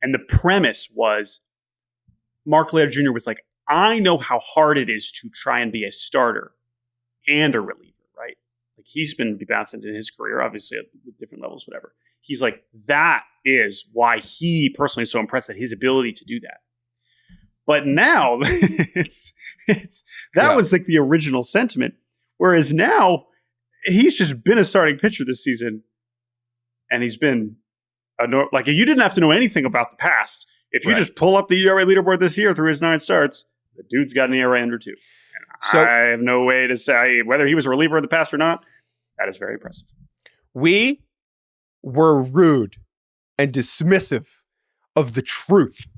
And the premise was Mark Leiter Jr. was like, I know how hard it is to try and be a starter and a reliever, right? Like he's been bouncing in his career, obviously at different levels, whatever. He's like, that is why he personally is so impressed at his ability to do that. But now that was like the original sentiment. Whereas now he's just been a starting pitcher this season, and he's been like you didn't have to know anything about the past. If you just pull up the ERA leaderboard this year through his 9 starts, the dude's got an ERA under 2. And so, I have no way to say whether he was a reliever in the past or not. That is very impressive. We were rude and dismissive of the truth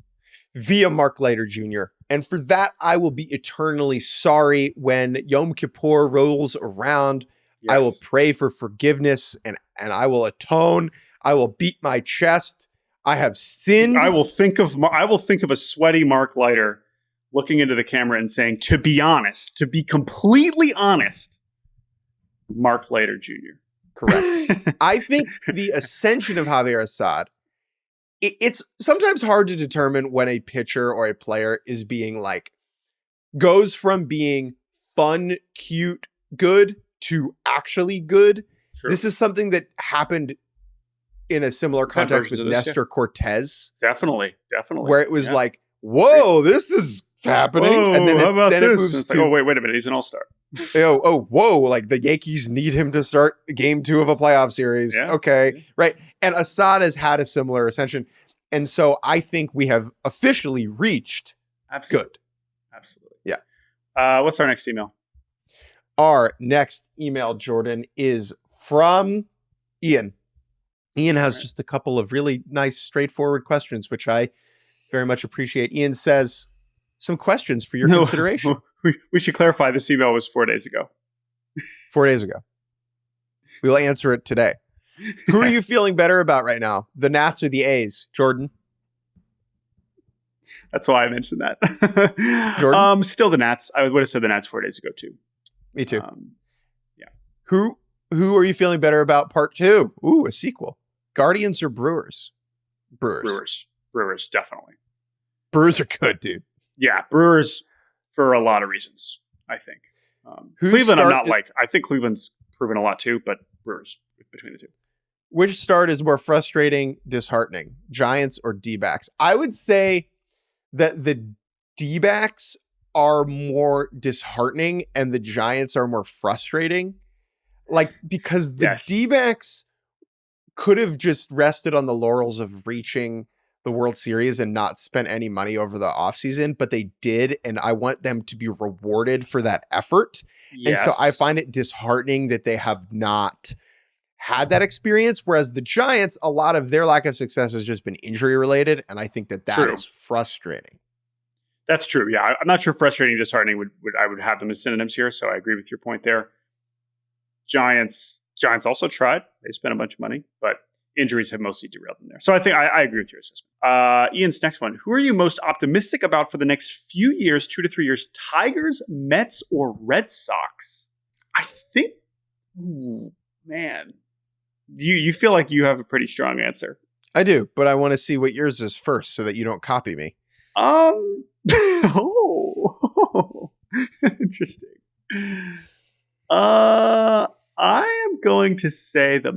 via Mark Leiter Jr. And for that, I will be eternally sorry when Yom Kippur rolls around. Yes. I will pray for forgiveness and I will atone. I will beat my chest. I have sinned. I will think of a sweaty Mark Leiter looking into the camera and saying, to be honest, to be completely honest, Mark Leiter Jr. Correct. I think the ascension of Javier Assad, it's sometimes hard to determine when a pitcher or a player is being like, goes from being fun, cute, good to actually good. True. This is something that happened in a similar context with Nestor Cortez. Definitely. Where it was like, whoa, this is happening. Whoa, and then it moves to, like, wait a minute, he's an all-star. Whoa, like the Yankees need him to start game 2 of a playoff series. Yeah. Okay, right. And Assad has had a similar ascension. And so I think we have officially reached good. Absolutely. Yeah. What's our next email? Our next email, Jordan, is from Ian. Ian has just a couple of really nice, straightforward questions, which I very much appreciate. Ian says, some questions for your consideration. We should clarify this email was 4 days ago. 4 days ago. We'll answer it today. Who are you feeling better about right now? The Nats or the A's, Jordan? That's why I mentioned that. Jordan? Still the Nats. I would have said the Nats 4 days ago too. Me too. Yeah. Who are you feeling better about part 2? Ooh, a sequel. Guardians or Brewers? Brewers, definitely. Brewers are good, dude. Yeah, Brewers for a lot of reasons, I think. Cleveland, I think Cleveland's proven a lot too, but Brewers between the two. Which start is more frustrating, disheartening? Giants or D-backs? I would say that the D-backs are more disheartening and the Giants are more frustrating. Like, because the D-backs could have just rested on the laurels of reaching the World Series and not spent any money over the offseason, but they did, and I want them to be rewarded for that effort. Yes. And so I find it disheartening that they have not had that experience, whereas the Giants, a lot of their lack of success has just been injury related, and I think that is frustrating. That's true. Yeah, I'm not sure frustrating and disheartening I would have them as synonyms here, so I agree with your point there. Giants also tried. They spent a bunch of money, but injuries have mostly derailed them there. So I think I agree with your assessment. Ian's next one. Who are you most optimistic about for the next few years, 2 to 3 years? Tigers, Mets, or Red Sox? I think, man, you feel like you have a pretty strong answer. I do, but I want to see what yours is first so that you don't copy me. Interesting. I am going to say the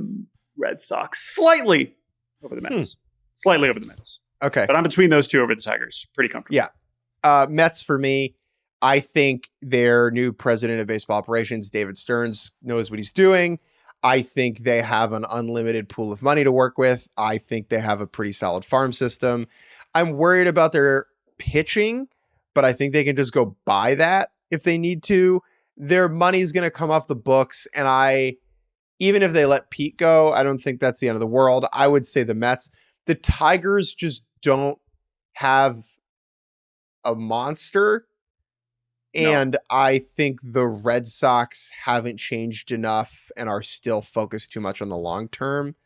Red Sox slightly over the Mets. Slightly over the Mets. Okay. But I'm between those two over the Tigers. Pretty comfortable. Yeah. Mets for me. I think their new president of baseball operations, David Stearns, knows what he's doing. I think they have an unlimited pool of money to work with. I think they have a pretty solid farm system. I'm worried about their pitching, but I think they can just go buy that if they need to. Their money's going to come off the books, and even if they let Pete go, I don't think that's the end of the world. I would say the Mets. The Tigers just don't have a monster. And I think the Red Sox haven't changed enough and are still focused too much on the long term.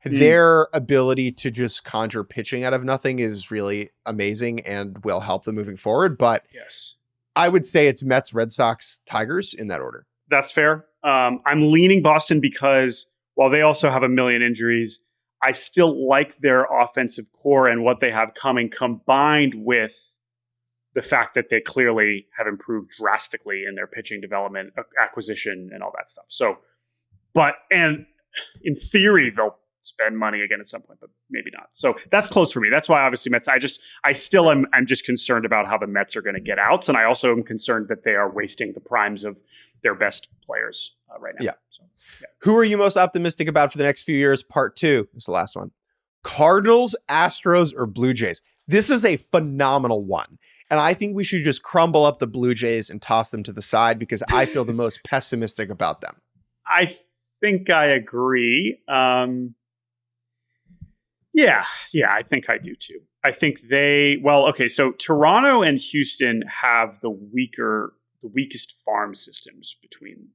Their ability to just conjure pitching out of nothing is really amazing and will help them moving forward. But yes, I would say it's Mets, Red Sox, Tigers in that order. That's fair. I'm leaning Boston because while they also have a million injuries, I still like their offensive core and what they have coming, combined with the fact that they clearly have improved drastically in their pitching development, acquisition, and all that stuff. So, and in theory, they'll spend money again at some point, but maybe not. So that's close for me. That's why obviously Mets, I'm just concerned about how the Mets are going to get outs. And I also am concerned that they are wasting the primes of their best players right now. Yeah. So, yeah. Who are you most optimistic about for the next few years? Part 2 is the last one. Cardinals, Astros, or Blue Jays? This is a phenomenal one. And I think we should just crumble up the Blue Jays and toss them to the side because I feel the most pessimistic about them. I think I agree. Yeah, I think I do too. I think so Toronto and Houston have the weakest farm systems between,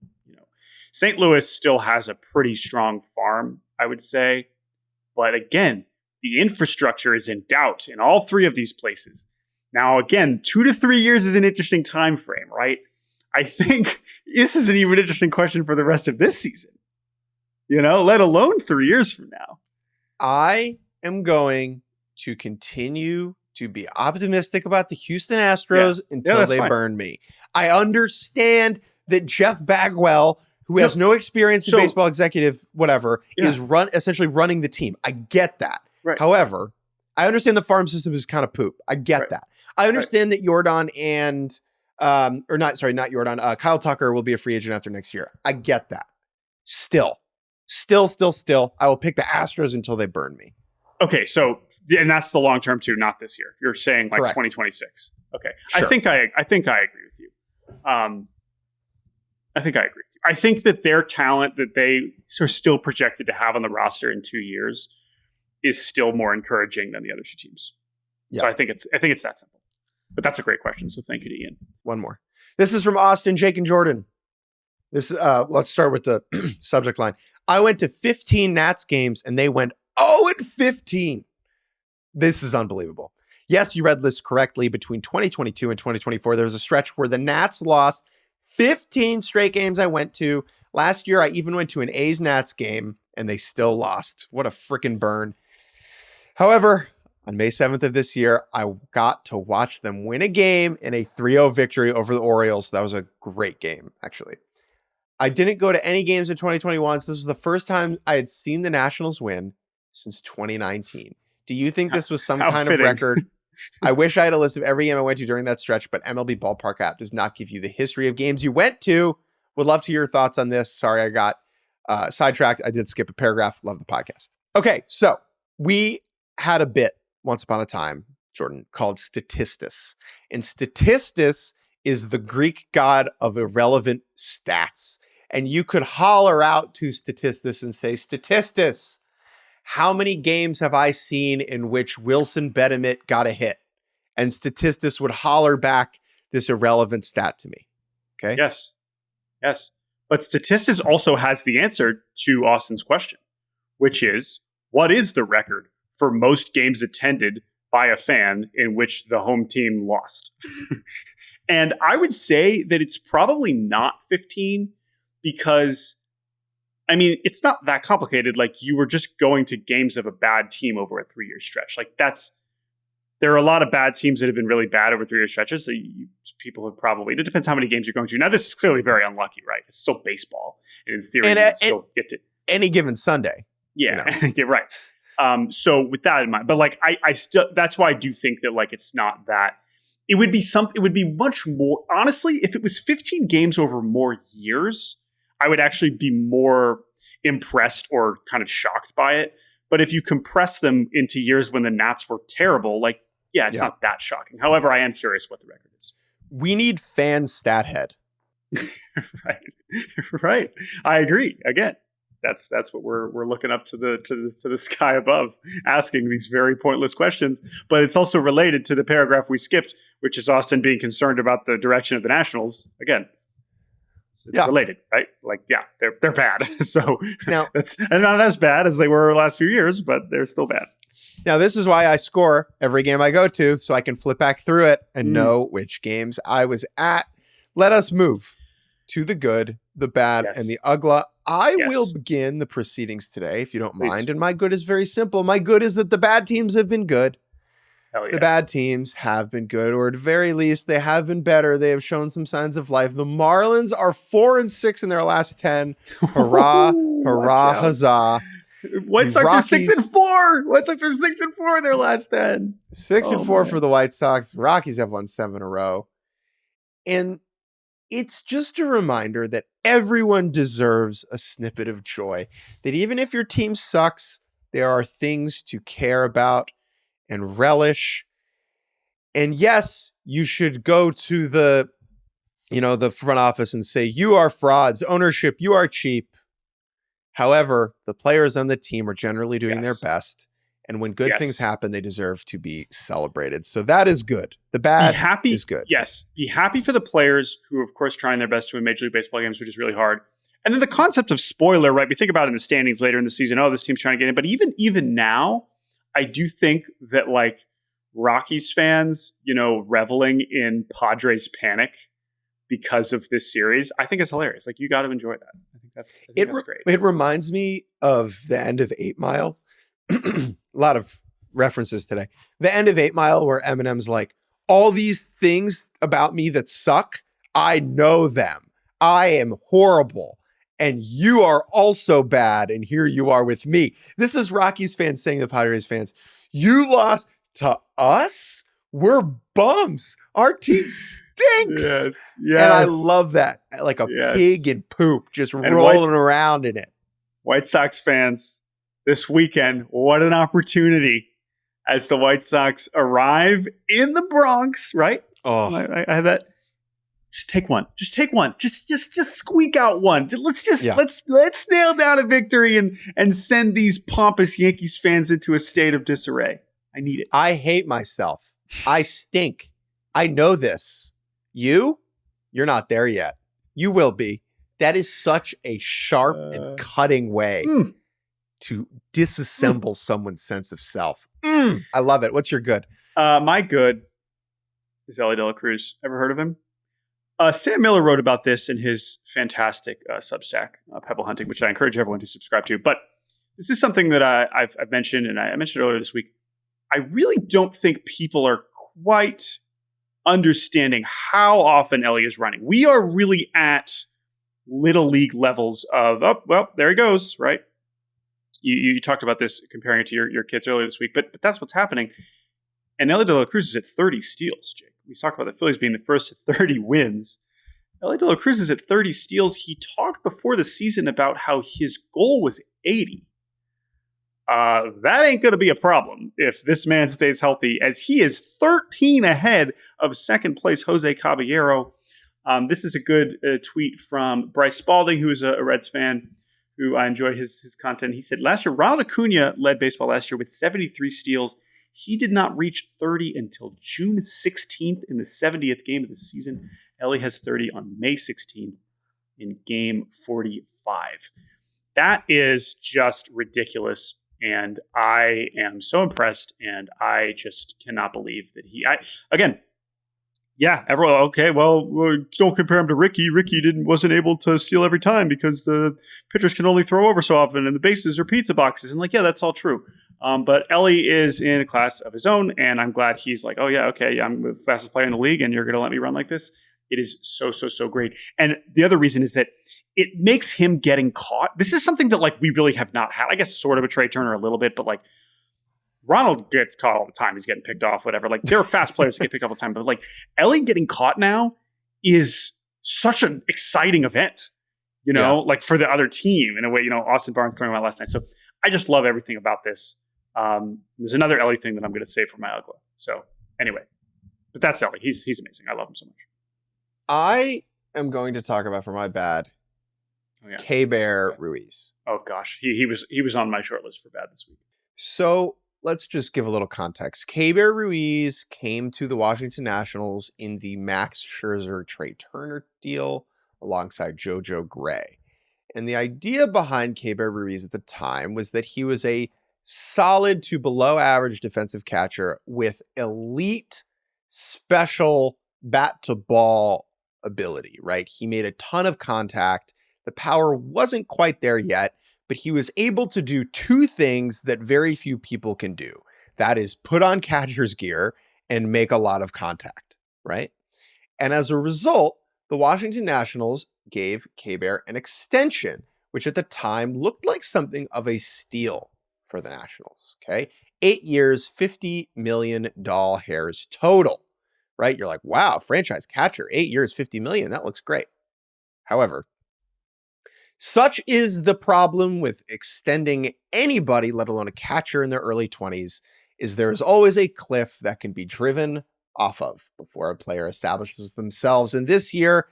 St. Louis still has a pretty strong farm, I would say. But again, the infrastructure is in doubt in all three of these places. Now, again, 2 to 3 years is an interesting time frame, right? I think this is an even interesting question for the rest of this season, let alone 3 years from now. I am going to continue to be optimistic about the Houston Astros until they burn me. I understand that Jeff Bagwell, who has no experience in baseball executive, is essentially running the team. I get that. Right. However, I understand the farm system is kind of poop. I get that. I understand that Jordan and not Jordan. Kyle Tucker will be a free agent after next year. I get that. Still, I will pick the Astros until they burn me. Okay, so and that's the long term too, not this year. You're saying like 2026. Okay, sure. I think I agree with you. I think that their talent that they are still projected to have on the roster in 2 years is still more encouraging than the other two teams. Yeah. So I think it's that simple. But that's a great question. So thank you to Ian. One more. This is from Austin, Jake, and Jordan. Let's start with the subject line. I went to 15 Nats games and they went 0-15. This is unbelievable. Yes, you read this correctly. Between 2022 and 2024, there was a stretch where the Nats lost 15 straight games I went to. Last year, I even went to an A's Nats game and they still lost. What a freaking burn. However, on May 7th of this year, I got to watch them win a game in a 3-0 victory over the Orioles. That was a great game, actually. I didn't go to any games in 2021, so this was the first time I had seen the Nationals win since 2019. Do you think this was some kind of record? I wish I had a list of every game I went to during that stretch, but MLB Ballpark app does not give you the history of games you went to. Would love to hear your thoughts on this. Sorry, I got sidetracked. I did skip a paragraph. Love the podcast. Okay, so we had a bit once upon a time, Jordan, called Statistis. And Statistis is the Greek god of irrelevant stats. And you could holler out to Statistis and say, Statistis, how many games have I seen in which Wilson Betemit got a hit? And Statistis would holler back this irrelevant stat to me. Okay? Yes. But Statistis also has the answer to Austin's question, which is, what is the record for most games attended by a fan in which the home team lost? And I would say that it's probably not 15 because, I mean, it's not that complicated. Like, you were just going to games of a bad team over a 3-year stretch. Like, there are a lot of bad teams that have been really bad over 3-year stretches. People have probably, it depends how many games you're going to. Now, this is clearly very unlucky, right? It's still baseball. And in theory, you still get to any given Sunday. Yeah, you're right. So with that in mind, but like, I still, that's why I do think that like, it's not that. It would be much more, honestly, if it was 15 games over more years, I would actually be more impressed or kind of shocked by it. But if you compress them into years when the Nats were terrible, like, it's not that shocking. However, I am curious what the record is. We need fan stat head. Right. I agree. Again, that's what we're looking up to the sky above, asking these very pointless questions. But it's also related to the paragraph we skipped, which is Austin being concerned about the direction of the Nationals. Again, it's related, right? Like, they're bad. So now that's not as bad as they were the last few years, but they're still bad. Now, this is why I score every game I go to, so I can flip back through it and know which games I was at. Let us move to the good the bad, and the Uggla. I Yes. will begin the proceedings today, if you don't Please. mind. And my good is very simple. My good is that the bad teams have been good. Hell yeah. The bad teams have been good, or at the very least, they have been better. They have shown some signs of life. The Marlins are 4-6 in their last 10. Hurrah, hurrah, huzzah. White Sox are 6-4. White Sox are 6-4 in their last 10. 6-4 for the White Sox. Rockies have won 7 in a row. And it's just a reminder that everyone deserves a snippet of joy. That even if your team sucks, there are things to care about and relish. And yes, you should go to the front office and say, you are frauds, ownership, you are cheap. However, the players on the team are generally doing their best. And when good things happen, they deserve to be celebrated. So that is good. The bad is good. Yes. Be happy for the players who are, of course, trying their best to win Major League Baseball games, which is really hard. And then the concept of spoiler, right? We think about it in the standings later in the season. Oh, this team's trying to get in. But even now, I do think that like Rockies fans, reveling in Padres panic because of this series, I think it's hilarious. Like, you got to enjoy that. I think that's great. It reminds me of the end of 8 Mile. A lot of references today. The end of 8 Mile where Eminem's like, all these things about me that suck, I know them. I am horrible. And you are also bad. And here you are with me. This is Rockies fans saying to the Padres fans, you lost to us? We're bums. Our team stinks. Yes. And I love that. Like a pig in poop, just rolling around in it. White Sox fans, this weekend, what an opportunity as the White Sox arrive in the Bronx, right? Oh, I have that. Just take one. Just take one. Just squeak out one. Let's nail down a victory and send these pompous Yankees fans into a state of disarray. I need it. I hate myself. I stink. I know this. You're not there yet. You will be. That is such a sharp and cutting way to disassemble someone's sense of self. I love it. What's your good? My good is Elly De La Cruz. Ever heard of him? Sam Miller wrote about this in his fantastic Substack, Pebble Hunting, which I encourage everyone to subscribe to. But this is something that I've mentioned, and I mentioned earlier this week. I really don't think people are quite understanding how often Elly is running. We are really at little league levels of, there he goes, right? You talked about this, comparing it to your kids earlier this week, but that's what's happening. And Elly De La Cruz is at 30 steals, Jake. We talked about the Phillies being the first to 30 wins. Elly De La Cruz is at 30 steals. He talked before the season about how his goal was 80. That ain't going to be a problem if this man stays healthy, as he is 13 ahead of second place Jose Caballero. This is a good tweet from Bryce Spalding, who is a Reds fan, who I enjoy his content. He said, last year, Ronald Acuna led baseball last year with 73 steals. He did not reach 30 until June 16th in the 70th game of the season. Elly has 30 on May 16th in game 45. That is just ridiculous. And I am so impressed, and I just cannot believe that everyone, okay, well, don't compare him to Ricky. Ricky wasn't able to steal every time because the pitchers can only throw over so often, and the bases are pizza boxes. And that's all true. But Elly is in a class of his own, and I'm glad he's like, I'm the fastest player in the league, and you're going to let me run like this. It is so, so, so great. And the other reason is that it makes him getting caught. This is something that we really have not had. I guess sort of a Trey Turner a little bit, but Ronald gets caught all the time. He's getting picked off, whatever. There are fast players that get picked off all the time, but Elly getting caught now is such an exciting event, for the other team in a way. Austin Barnes throwing him out last night. So I just love everything about this. There's another Elly thing that I'm going to save for my Uggla. So anyway, but that's Elly. He's amazing. I love him so much. I am going to talk about, for my bad, K-Bear Ruiz. Oh gosh, he was on my short list for bad this week. So let's just give a little context. K-Bear Ruiz came to the Washington Nationals in the Max Scherzer Trey Turner deal alongside JoJo Gray. And the idea behind K-Bear Ruiz at the time was that he was a solid to below average defensive catcher with elite special bat to ball ability, right? He made a ton of contact The power wasn't quite there yet, but he was able to do two things that very few people can do. That is put on catcher's gear and make a lot of contact, right? And as a result, the Washington Nationals gave K-Bear an extension, which at the time looked like something of a steal for the Nationals, okay? 8 years, $50 million hairs total, right? You're like, wow, franchise catcher, 8 years, $50 million, that looks great. However, such is the problem with extending anybody, let alone a catcher in their early 20s, is there is always a cliff that can be driven off of before a player establishes themselves. And this year,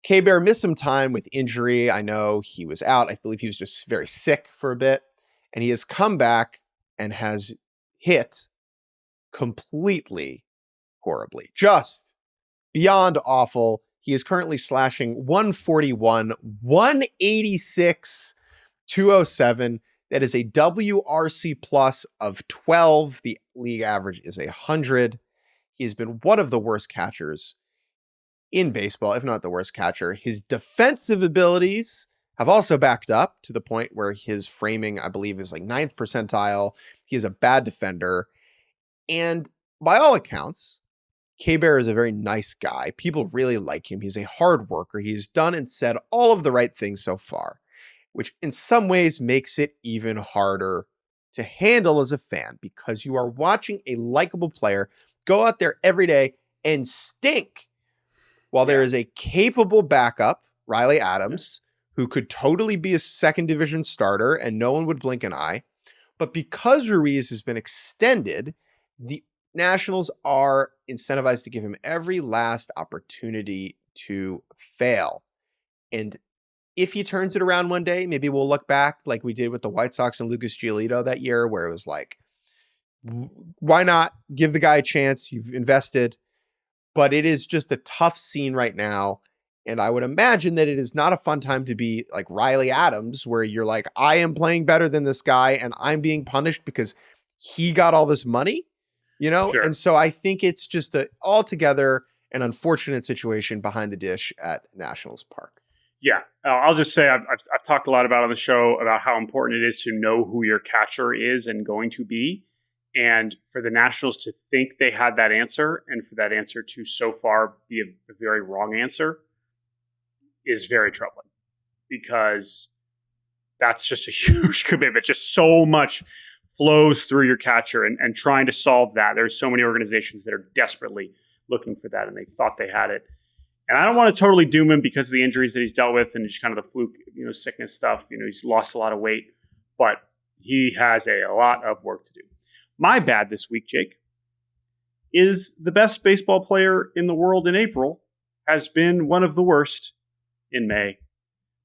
K-Bear missed some time with injury. I know he was out. I believe he was just very sick for a bit. And he has come back and has hit completely horribly. Just beyond awful. He is currently slashing 141, 186, 207. That is a WRC plus of 12. The league average is 100. He has been one of the worst catchers in baseball, if not the worst catcher. His defensive abilities have also backed up to the point where his framing, I believe, is like 9th percentile. He is a bad defender. And by all accounts, K-Bear is a very nice guy. People really like him. He's a hard worker. He's done and said all of the right things so far, which in some ways makes it even harder to handle as a fan because you are watching a likable player go out there every day and stink while there is a capable backup, Riley Adams, who could totally be a second division starter and no one would blink an eye. But because Ruiz has been extended, the Nationals are incentivized to give him every last opportunity to fail. And if he turns it around one day, maybe we'll look back like we did with the White Sox and Lucas Giolito that year, where it was like, why not give the guy a chance? You've invested. But it is just a tough scene right now. And I would imagine that it is not a fun time to be like Riley Adams, where you're like, I am playing better than this guy and I'm being punished because he got all this money, you know? Sure. And so I think it's just altogether an unfortunate situation behind the dish at Nationals Park. Yeah, I'll just say I've talked a lot about on the show about how important it is to know who your catcher is and going to be. And for the Nationals to think they had that answer and for that answer to so far be a very wrong answer is very troubling because that's just a huge commitment. Just so much flows through your catcher and trying to solve that. There's so many organizations that are desperately looking for that and they thought they had it. And I don't want to totally doom him because of the injuries that he's dealt with and just kind of the fluke, sickness stuff. He's lost a lot of weight, but he has a lot of work to do. My bad this week, Jake, is the best baseball player in the world in April has been one of the worst in May.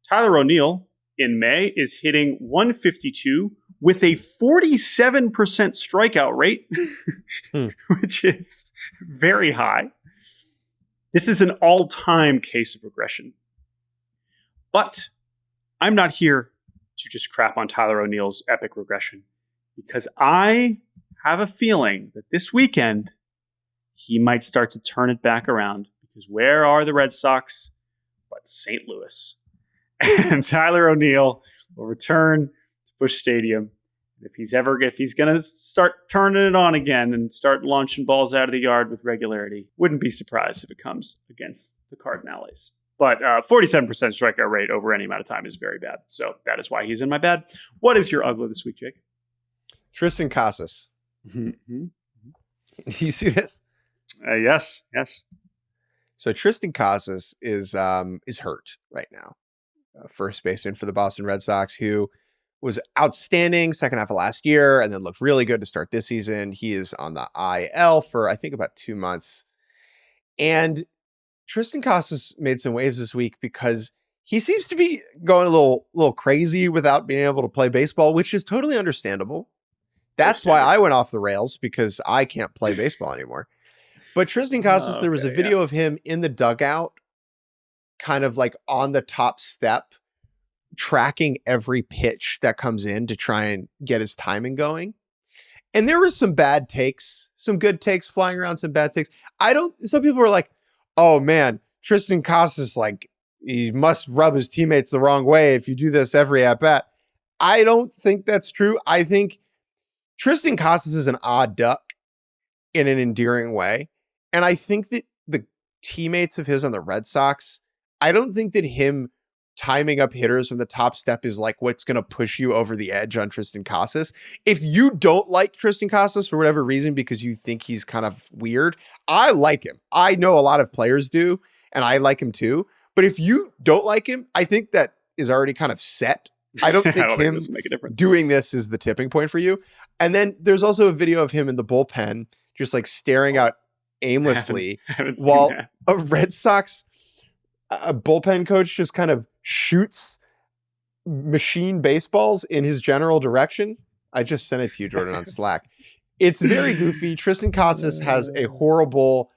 Tyler O'Neill in May is hitting 152 with a 47% strikeout rate, which is very high. This is an all-time case of regression. But I'm not here to just crap on Tyler O'Neill's epic regression because I have a feeling that this weekend he might start to turn it back around because where are the Red Sox but St. Louis? And Tyler O'Neill will return to Busch Stadium. If he's going to start turning it on again and start launching balls out of the yard with regularity, wouldn't be surprised if it comes against the Cardinals. But 47% strikeout rate over any amount of time is very bad. So that is why he's in my bad. What is your Uggla this week, Jake? Tristan Casas. Mm-hmm. You see this? Yes. So Tristan Casas is hurt right now. First baseman for the Boston Red Sox, who was outstanding second half of last year and then looked really good to start this season. He is on the IL for, I think, about 2 months. And Tristan Casas made some waves this week because he seems to be going a little crazy without being able to play baseball, which is totally understandable. That's why I went off the rails because I can't play baseball anymore. But Tristan Casas, there was a video of him in the dugout, kind of like on the top step, tracking every pitch that comes in to try and get his timing going. And there were some bad takes, some good takes flying around, some bad takes. Some people were like, oh man, Tristan Casas, like, he must rub his teammates the wrong way if you do this every at bat. I don't think that's true. I think Tristan Casas is an odd duck in an endearing way. And I think that the teammates of his on the Red Sox, I don't think that him timing up hitters from the top step is like what's going to push you over the edge on Tristan Casas. If you don't like Tristan Casas for whatever reason, because you think he's kind of weird, I like him. I know a lot of players do, and I like him too. But if you don't like him, I think that is already kind of set. I don't think him doing this is the tipping point for you. And then there's also a video of him in the bullpen, just like staring out aimlessly while a Red Sox a bullpen coach just kind of shoots machine baseballs in his general direction. I just sent it to you, Jordan, on Slack. It's very goofy. Tristan Casas has a horrible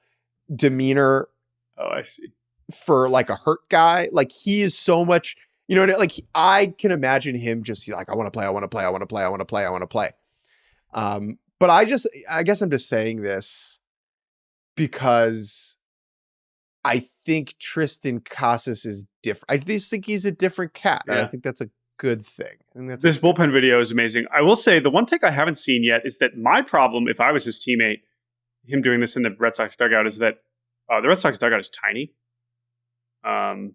demeanor. Oh, I see. For like a hurt guy. Like he is so much, you know, like I can imagine him just like, I want to play, I want to play, I want to play, I want to play, I want to play. But I guess I'm just saying this because I think Tristan Casas is different. I just think he's a different cat. Yeah. And I think that's a good thing. This bullpen video is amazing. I will say the one take I haven't seen yet is that my problem, if I was his teammate, him doing this in the Red Sox dugout, is that the Red Sox dugout is tiny. And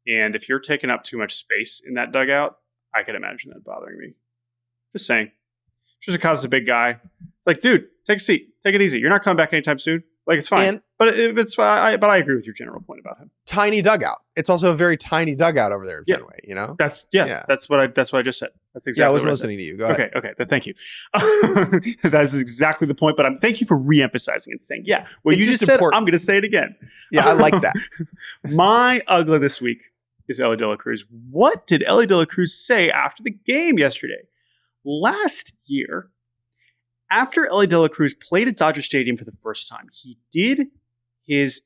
if you're taking up too much space in that dugout, I could imagine that bothering me. Just saying. Tristan Casas is a big guy. Like, dude, take a seat. Take it easy. You're not coming back anytime soon. Like, it's fine. But it's fine. But I agree with your general point about him. Tiny dugout. It's also a very tiny dugout over there in Fenway, you know? That's what I just said. That's exactly I wasn't listening to you. Go ahead. Okay. Thank you. That is exactly the point. But thank you for re-emphasizing and saying, well, you just said, I'm going to say it again. Yeah, I like that. My Uggla this week is Elly De La Cruz. What did Elly De La Cruz say after the game yesterday? Last year, after Elly De La Cruz played at Dodger Stadium for the first time, he did his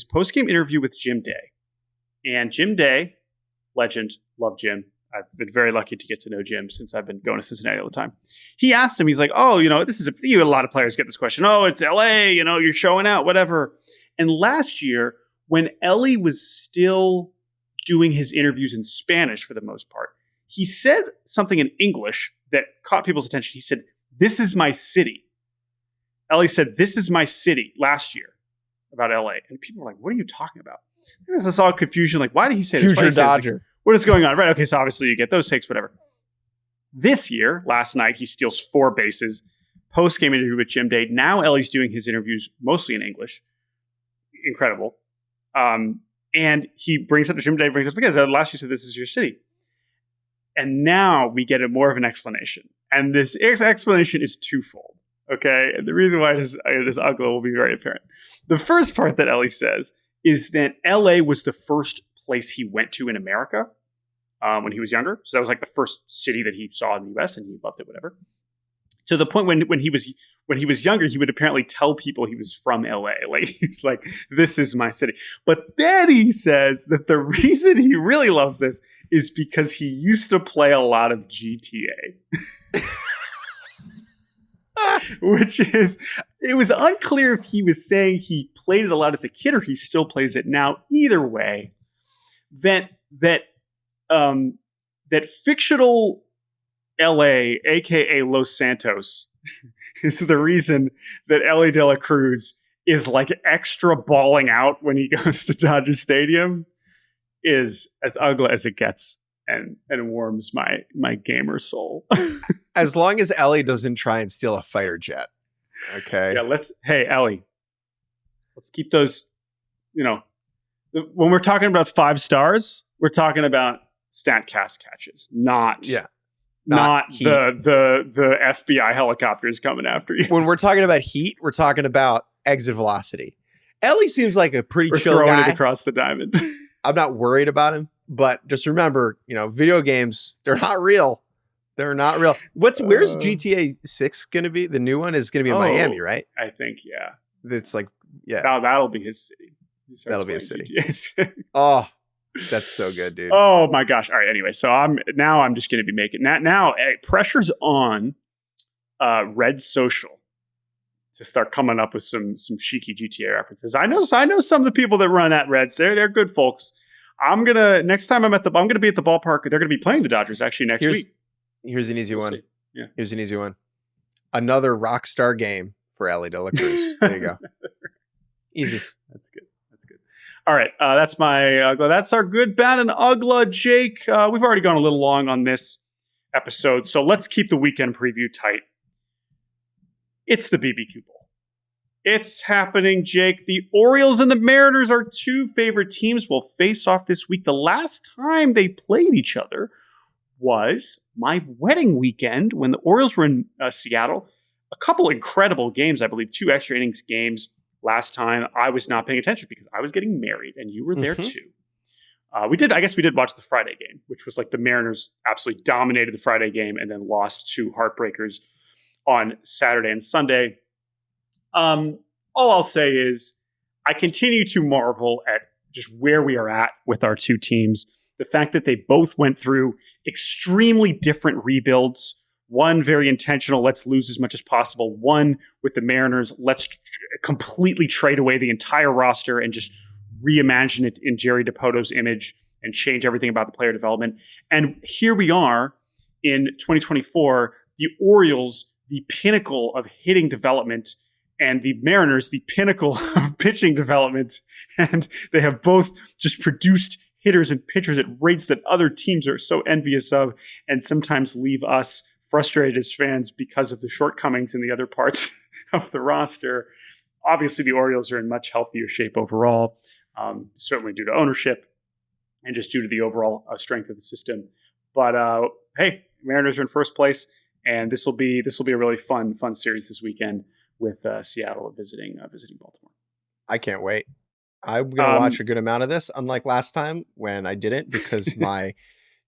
post-game interview with Jim Day. And Jim Day, legend, love Jim. I've been very lucky to get to know Jim since I've been going to Cincinnati all the time. He asked him, he's like, oh, this is a lot of players get this question. Oh, it's LA, you're showing out, whatever. And last year, when Elly was still doing his interviews in Spanish for the most part, he said something in English that caught people's attention. He said, "This is my city." Elly said, "This is my city" last year about LA. And people were like, what are you talking about? There was this all confusion. Like, why did he say this? Future Dodger. What is going on? Right. Okay. So obviously you get those takes, whatever. This year, last night, he steals 4 bases. Post-game interview with Jim Day. Now Elly's doing his interviews mostly in English. Incredible. And he brings up to Jim Day, because last year said, "This is your city." And now we get more of an explanation. And this explanation is twofold. Okay. And the reason why this Uggla will be very apparent. The first part that Elly says is that LA was the first place he went to in America when he was younger. So that was like the first city that he saw in the US, and he loved it, whatever. To the point when he was younger, he would apparently tell people he was from LA. Like, he's like, "This is my city." But then he says that the reason he really loves this is because he used to play a lot of GTA. Which is, it was unclear if he was saying he played it a lot as a kid or he still plays it now. Either way, that fictional LA, aka Los Santos, is the reason that Elly De La Cruz is like extra balling out when he goes to Dodger Stadium, is as Uggla as it gets, and warms my gamer soul. As long as Elly doesn't try and steal a fighter jet. Okay. Yeah, hey, Elly, let's keep those, when we're talking about 5 stars, we're talking about StatCast catches, not the FBI helicopters coming after you. When we're talking about heat, we're talking about exit velocity. Elly seems like a pretty chill throwing guy. It across the diamond. I'm not worried about him, but just remember, video games, they're not real. They're not real. Where's GTA 6 going to be? The new one is going to be in Miami, right? I think, yeah. It's like, yeah. That'll be his city. That'll be his city. Oh, that's so good, dude. Oh my gosh. All right. Anyway, so I'm just going to be making now pressure's on Red Social to start coming up with some cheeky GTA references. I know some of the people that run at Reds. They're good folks. Next time I'm gonna be at the ballpark. They're gonna be playing the Dodgers actually next week. Here's an easy one. Yeah. Here's an easy one. Another rock star game for Elly De La Cruz. There you go. Easy. That's good. All right. That's my Uggla. That's our good, bad, and Uggla, Jake. We've already gone a little long on this episode, so let's keep the weekend preview tight. It's the BBQ Bowl. It's happening, Jake. The Orioles and the Mariners, our two favorite teams, will face off this week. The last time they played each other was my wedding weekend when the Orioles were in Seattle. A couple incredible games, I believe, 2 extra innings games. Last time I was not paying attention because I was getting married and you were there too. I guess we did watch the Friday game, which was like the Mariners absolutely dominated the Friday game and then lost 2 heartbreakers on Saturday and Sunday. All I'll say is I continue to marvel at just where we are at with our two teams. The fact that they both went through extremely different rebuilds. One very intentional, let's lose as much as possible. One with the Mariners, let's completely trade away the entire roster and just reimagine it in Jerry DiPoto's image and change everything about the player development. And here we are in 2024, the Orioles, the pinnacle of hitting development, and the Mariners, the pinnacle of pitching development. And they have both just produced hitters and pitchers at rates that other teams are so envious of and sometimes leave us frustrated as fans because of the shortcomings in the other parts of the roster. Obviously, the Orioles are in much healthier shape overall, certainly due to ownership and just due to the overall strength of the system. But hey, Mariners are in first place, and this will be a really fun series this weekend with Seattle visiting Baltimore. I can't wait. I'm going to watch a good amount of this, unlike last time when I didn't because my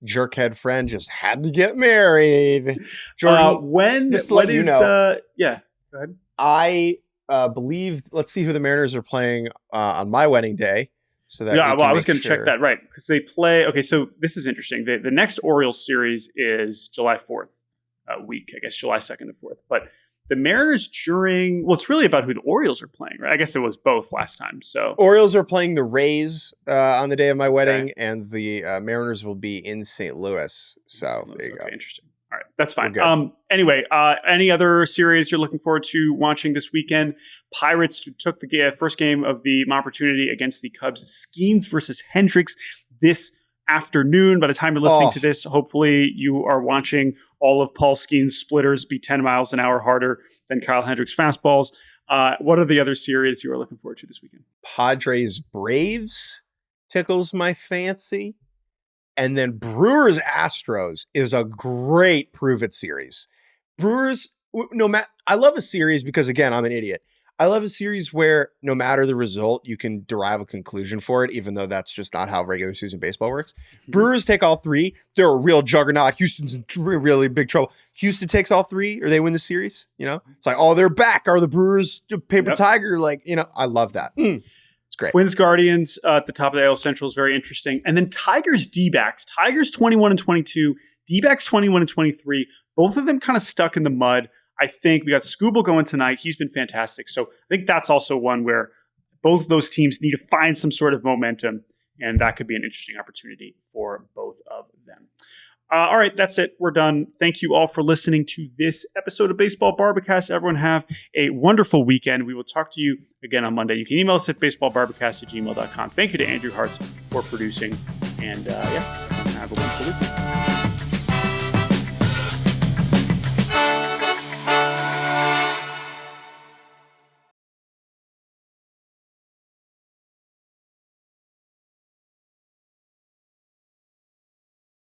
jerkhead friend just had to get married. Jordan, yeah, go ahead. I believe, let's see who the Mariners are playing on my wedding day. So that I was going to check that, right, because they play. Okay, so this is interesting. The next Orioles series is July 4th week, I guess July 2nd to 4th. But the Mariners it's really about who the Orioles are playing, right? I guess it was both last time. So Orioles are playing the Rays on the day of my wedding, and the Mariners will be in St. Louis. So there you go. Interesting. All right, that's fine. Anyway, any other series you're looking forward to watching this weekend? Pirates took the first game of the opportunity against the Cubs. Skeens versus Hendricks this afternoon. By the time you're listening to this, hopefully you are watching all of Paul Skeens' splitters be 10 miles an hour harder than Kyle Hendricks' fastballs. What are the other series you are looking forward to this weekend? Padres Braves tickles my fancy. And then Brewers Astros is a great prove it series. Brewers, I love a series because, again, I'm an idiot. I love a series where no matter the result, you can derive a conclusion for it, even though that's just not how regular season baseball works. Mm-hmm. Brewers take all 3. They're a real juggernaut. Houston's in really big trouble. Houston takes all 3 or they win the series. It's like, they're back. Are the Brewers paper tiger? I love that. It's great. Twins Guardians at the top of the AL Central is very interesting. And then Tigers D-backs. Tigers 21-22. D-backs 21-23. Both of them kind of stuck in the mud. I think we got Scooble going tonight. He's been fantastic. So I think that's also one where both of those teams need to find some sort of momentum, and that could be an interesting opportunity for both of them. All right, that's it. We're done. Thank you all for listening to this episode of Baseball Barbacast. Everyone have a wonderful weekend. We will talk to you again on Monday. You can email us at baseballbarbacast@gmail.com. Thank you to Andrew Hartz for producing. And have a wonderful weekend.